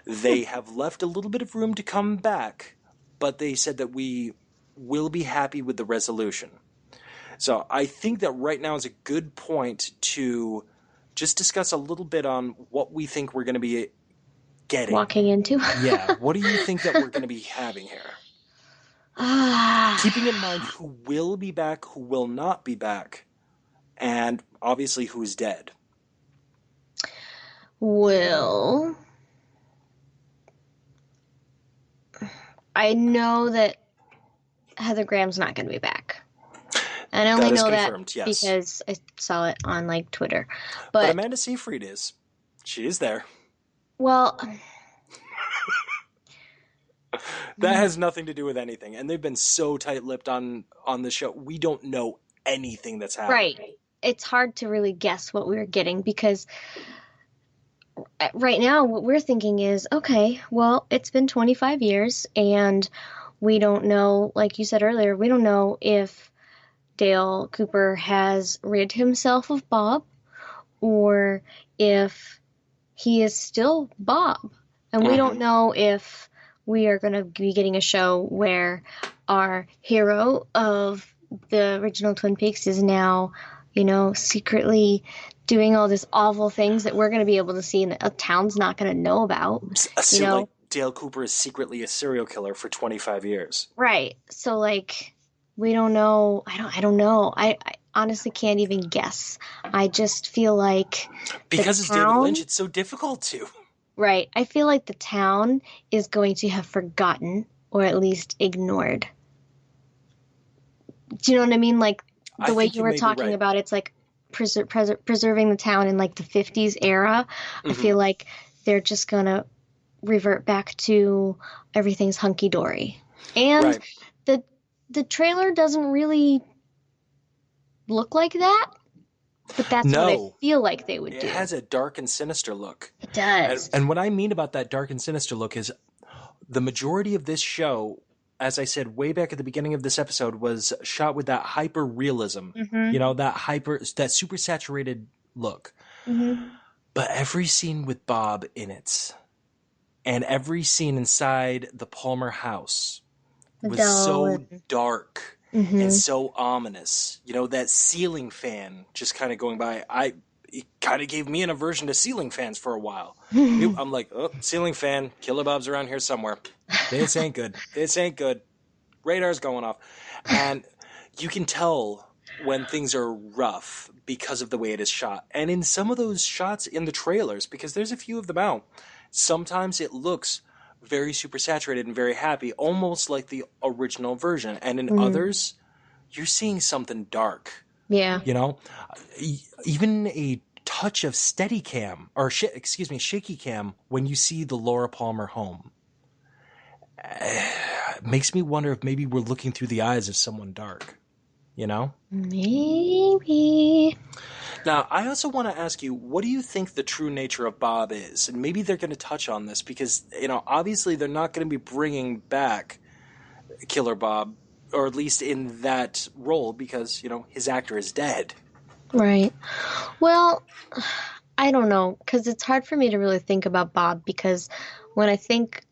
S2: They have left a little bit of room to come back, but they said that we will be happy with the resolution. So I think that right now is a good point to just discuss a little bit on what we think we're going to be getting. Walking into? Yeah. What do you think that we're going to be having here? Keeping in mind who will be back, who will not be back, and obviously who's dead.
S3: Well, I know that Heather Graham's not going to be back. And I only know that yes, because I saw it on, like, Twitter.
S2: But Amanda Seyfried is. She is there.
S3: Well,
S2: that has nothing to do with anything. And they've been so tight-lipped on the show. We don't know anything that's happening.
S3: Right. It's hard to really guess what we're getting because right now what we're thinking is, okay, well, it's been 25 years and we don't know, like you said earlier, we don't know if Dale Cooper has rid himself of Bob or if he is still Bob. And we don't know if we are going to be getting a show where our hero of the original Twin Peaks is now, secretly doing all this awful things that we're going to be able to see and the town's not going to know about.
S2: Like Dale Cooper is secretly a serial killer for 25 years.
S3: Right. So, like, we don't know. I don't know. I honestly can't even guess. I just feel like
S2: because it's David Lynch, it's so difficult to.
S3: Right. I feel like the town is going to have forgotten or at least ignored. Do you know what I mean? Like the way you were talking about, it's like preserving the town in like the 50s era. I feel like they're just going to revert back to everything's hunky dory. And the trailer doesn't really look like that. But that's what I feel like they would do.
S2: It has a dark and sinister look.
S3: It does.
S2: And what I mean about that dark and sinister look is the majority of this show, as I said way back at the beginning of this episode, was shot with that hyper realism, that super saturated look. But every scene with Bob in it and every scene inside the Palmer house was so dark. And so ominous. That ceiling fan just kind of going by. It kind of gave me an aversion to ceiling fans for a while. I'm like, oh, ceiling fan, Killer Bob's around here somewhere. This ain't good. This ain't good. Radar's going off. And you can tell when things are rough because of the way it is shot. And in some of those shots in the trailers, because there's a few of them out, sometimes it looks very super saturated and very happy, almost like the original version. And in others, you're seeing something dark.
S3: Yeah.
S2: Even a touch of shaky cam when you see the Laura Palmer home. It makes me wonder if maybe we're looking through the eyes of someone dark.
S3: Maybe.
S2: Now, I also want to ask you, what do you think the true nature of Bob is? And maybe they're going to touch on this because, obviously they're not going to be bringing back Killer Bob, or at least in that role, because, his actor is dead.
S3: Right. Well, I don't know, because it's hard for me to really think about Bob, because when I think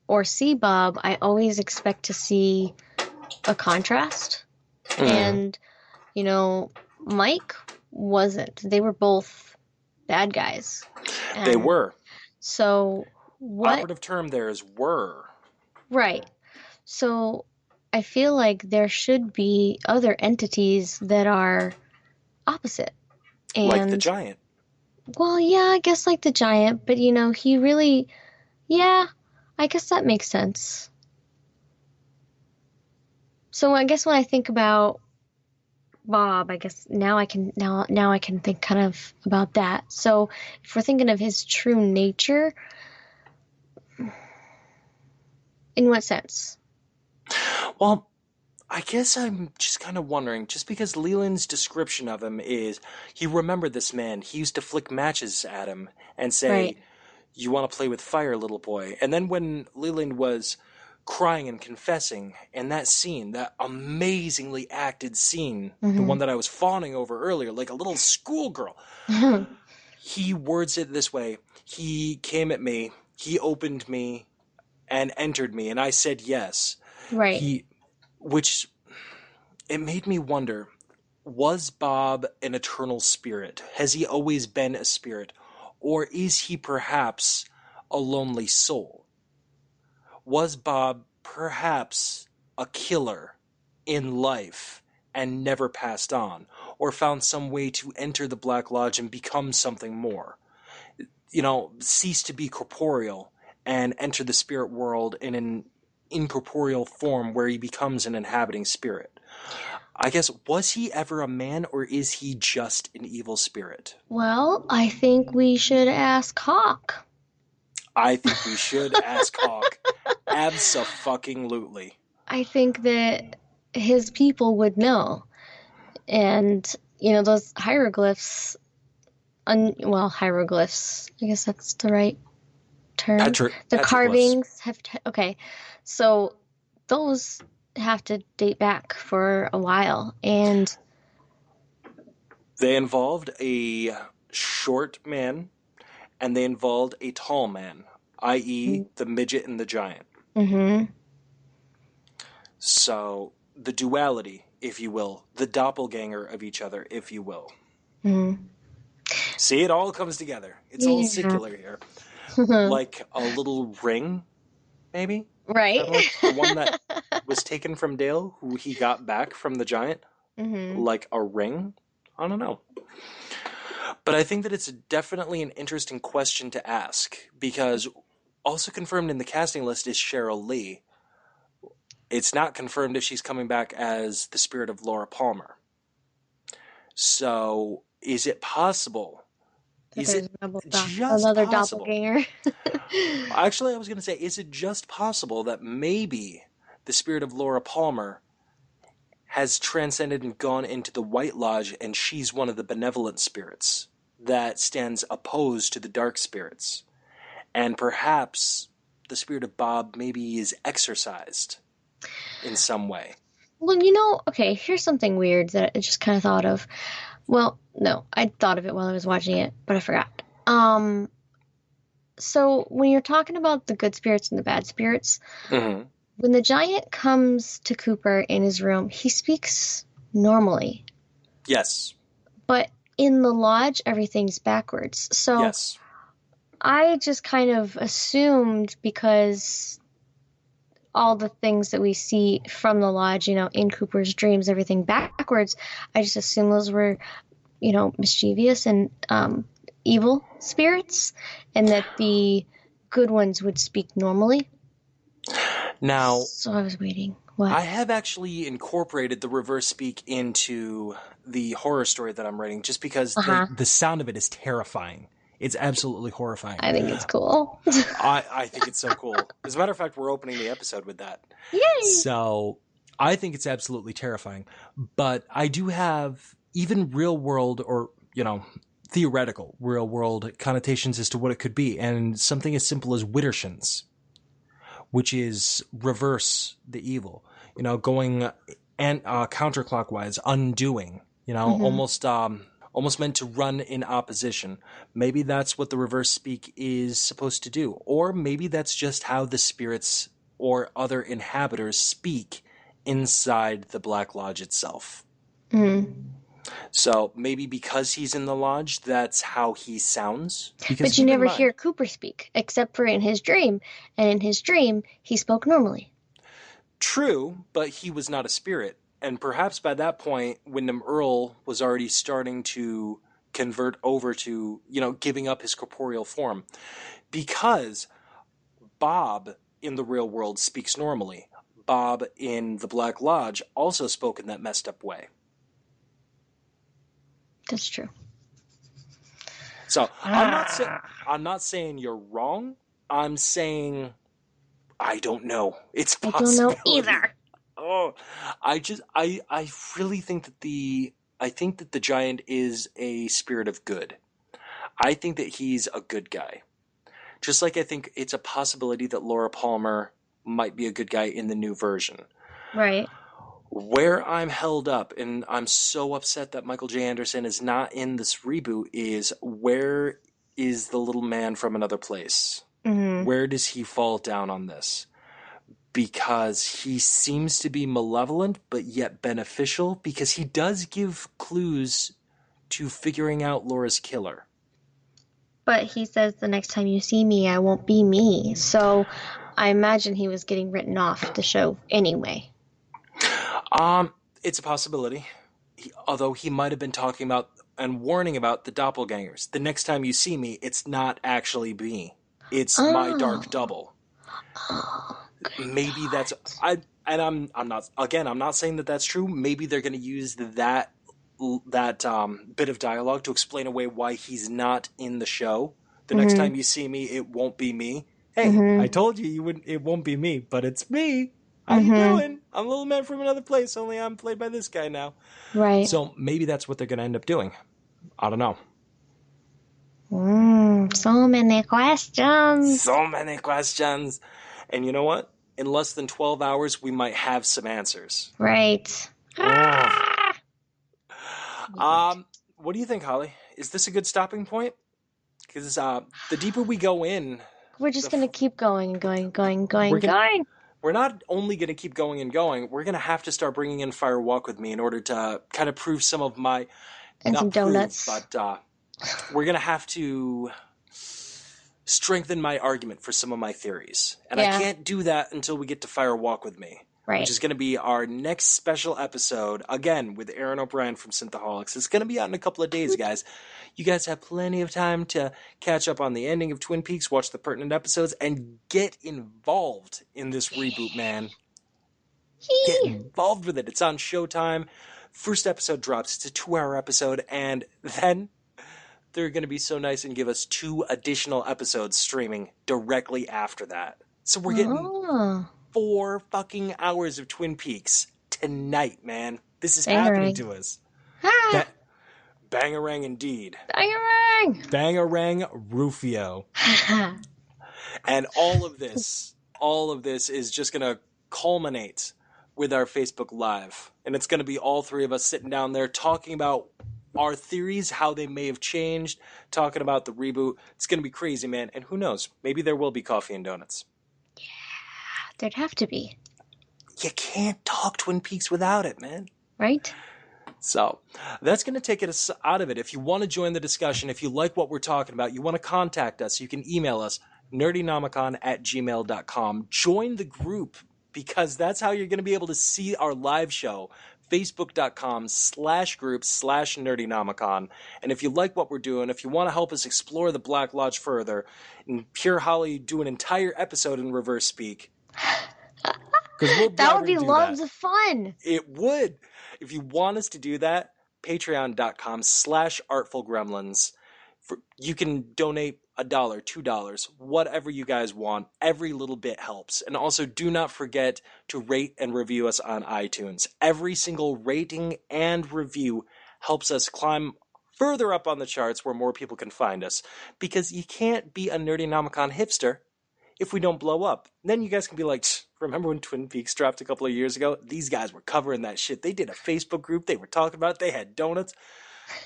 S3: or see Bob, I always expect to see a contrast. And, Mike wasn't. They were both bad guys.
S2: They were.
S3: So what?
S2: Operative term there is were.
S3: Right. So I feel like there should be other entities that are opposite. And,
S2: like the giant.
S3: Well, yeah, I guess like the giant. But, he really, I guess that makes sense. So I guess when I think about Bob, I guess now I can think kind of about that. So if we're thinking of his true nature, in what sense?
S2: Well, I guess I'm just kind of wondering, just because Leland's description of him is, he remembered this man. He used to flick matches at him and say, you want to play with fire, little boy. And then when Leland was crying and confessing, and that scene, that amazingly acted scene, the one that I was fawning over earlier, like a little schoolgirl, he words it this way: he came at me, he opened me, and entered me, and I said yes.
S3: Right.
S2: Which, it made me wonder, was Bob an eternal spirit? Has he always been a spirit? Or is he perhaps a lonely soul? Was Bob perhaps a killer in life and never passed on, or found some way to enter the Black Lodge and become something more? Cease to be corporeal and enter the spirit world in an incorporeal form where he becomes an inhabiting spirit. I guess, was he ever a man, or is he just an evil spirit?
S3: Well, I think we should ask Hawk.
S2: I think we should ask Hawk. Abso-fucking-lutely.
S3: I think that his people would know. And, those hieroglyphs, hieroglyphs, I guess that's the right term. The carvings have, okay. So those have to date back for a while. And
S2: they involved a short man and they involved a tall man, i.e. the midget and the giant.
S3: Mm-hmm.
S2: So the duality, if you will, the doppelganger of each other, if you will.
S3: Mm-hmm.
S2: See, it all comes together. It's all circular here. Like a little ring, maybe?
S3: Right.
S2: Kind of like the one that was taken from Dale, who he got back from the giant.
S3: Mm-hmm.
S2: Like a ring? I don't know. But I think that it's definitely an interesting question to ask, because also confirmed in the casting list is Cheryl Lee. It's not confirmed if she's coming back as the spirit of Laura Palmer. So, is it possible? Is it just
S3: another
S2: possible?
S3: doppelganger?
S2: Actually, I was going to say, is it just possible that maybe the spirit of Laura Palmer has transcended and gone into the White Lodge, and she's one of the benevolent spirits that stands opposed to the dark spirits? And perhaps the spirit of Bob maybe is exorcised in some way.
S3: Well, okay, here's something weird that I just kind of thought of. Well, no, I thought of it while I was watching it, but I forgot. So when you're talking about the good spirits and the bad spirits,
S2: Mm-hmm.
S3: when the giant comes to Cooper in his room, he speaks normally.
S2: Yes.
S3: But in the lodge, everything's backwards. So
S2: Yes.
S3: I just kind of assumed, because all the things that we see from the lodge, in Cooper's dreams, everything backwards, I just assumed those were, mischievous and evil spirits, and that the good ones would speak normally.
S2: Now,
S3: so I was waiting. What?
S2: I have actually incorporated the reverse speak into the horror story that I'm writing, just because the sound of it is terrifying. It's absolutely horrifying.
S3: I think it's cool.
S2: I think it's so cool. As a matter of fact, we're opening the episode with that.
S3: Yay!
S2: So I think it's absolutely terrifying. But I do have even real world, or, theoretical real world connotations as to what it could be. And something as simple as Widdershins, which is reverse the evil, going and counterclockwise, undoing, almost meant to run in opposition. Maybe that's what the reverse speak is supposed to do. Or maybe that's just how the spirits or other inhabitants speak inside the Black Lodge itself.
S3: Mm.
S2: So maybe because he's in the lodge, that's how he sounds.
S3: But you never hear Cooper speak, except for in his dream. And in his dream, he spoke normally.
S2: True, but he was not a spirit. And perhaps by that point, Wyndham Earle was already starting to convert over to, giving up his corporeal form. Because Bob in the real world speaks normally. Bob in the Black Lodge also spoke in that messed up way.
S3: That's true.
S2: So I'm not saying you're wrong. I'm saying I don't know. It's a possibility.
S3: I don't know either.
S2: Oh, I really think that the giant is a spirit of good. I think that he's a good guy. Just like I think it's a possibility that Laura Palmer might be a good guy in the new version.
S3: Right.
S2: Where I'm held up, and I'm so upset that Michael J. Anderson is not in this reboot, is where is the little man from another place?
S3: Mm-hmm.
S2: Where does he fall down on this? Because he seems to be malevolent, but yet beneficial, because he does give clues to figuring out Laura's killer. But
S3: he says, the next time you see me, I won't be me. So I imagine he was getting written off the show anyway.
S2: It's a possibility. Although he might have been talking about and warning about the doppelgangers. The next time you see me, it's not actually me. It's my dark double. Maybe that's I'm not saying that that's true. Maybe they're going to use that bit of dialogue to explain away why he's not in the show. The next time you see me, it won't be me. Hey, I told you it won't be me, but it's me. How you doing? I'm a little man from another place, only I'm played by this guy now.
S3: Right.
S2: So maybe that's what they're going to end up doing. I don't know.
S3: So many questions.
S2: So many questions. And you know what? In less than 12 hours, we might have some answers.
S3: Right.
S2: What do you think, Holly? Is this a good stopping point? Because the deeper we go in,
S3: We're just going to keep going and going.
S2: We're not only going to keep going and going, we're going to have to start bringing in Fire Walk With Me in order to kind of prove some of my...
S3: And
S2: not
S3: some donuts.
S2: Prove, but we're going to have to strengthen my argument for some of my theories. And I can't do that until we get to Fire Walk With Me.
S3: Right.
S2: Which is going to be our next special episode, again, with Aaron O'Brien from Synthaholics. It's going to be out in a couple of days, guys. You guys have plenty of time to catch up on the ending of Twin Peaks, watch the pertinent episodes, and get involved in this reboot, man. Get involved with it. It's on Showtime. First episode drops. It's a 2-hour episode, and then they're going to be so nice and give us 2 additional episodes streaming directly after that. So we're getting 4 fucking hours of Twin Peaks tonight, man. This is happening to us. Bangarang indeed.
S3: Bangarang!
S2: Bangarang Rufio. And all of this is just going to culminate with our Facebook Live. And it's going to be all 3 of us sitting down there talking about our theories, how they may have changed, talking about the reboot. It's going to be crazy, man. And who knows? Maybe there will be coffee and donuts.
S3: Yeah, there'd have to be.
S2: You can't talk Twin Peaks without it, man.
S3: Right?
S2: So that's going to take us out of it. If you want to join the discussion, if you like what we're talking about, you want to contact us, you can email us, nerdynomicon@gmail.com. Join the group, because that's how you're going to be able to see our live show, facebook.com/group/nerdynomicon. And if you like what we're doing, if you want to help us explore the Black Lodge further, and hear Holly do an entire episode in reverse speak,
S3: that would be loads of fun.
S2: It would. If you want us to do that, patreon.com/artfulgremlins. You can donate $1, $2, whatever you guys want. Every little bit helps. And also, do not forget to rate and review us on iTunes. Every single rating and review helps us climb further up on the charts where more people can find us. Because you can't be a Nerdynomicon hipster if we don't blow up. Then you guys can be like, remember when Twin Peaks dropped a couple of years ago? These guys were covering that shit. They did a Facebook group. They were talking about it. They had donuts.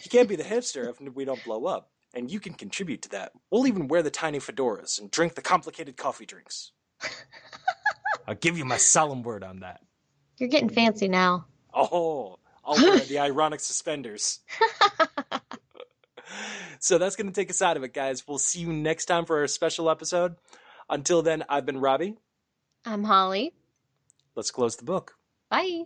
S2: You can't be the hipster if we don't blow up. And you can contribute to that. We'll even wear the tiny fedoras and drink the complicated coffee drinks. I'll give you my solemn word on that.
S3: You're getting fancy now.
S2: Oh, I'll wear the ironic suspenders. So that's going to take us out of it, guys. We'll see you next time for our special episode. Until then, I've been Robbie.
S3: I'm Holly.
S2: Let's close the book.
S3: Bye.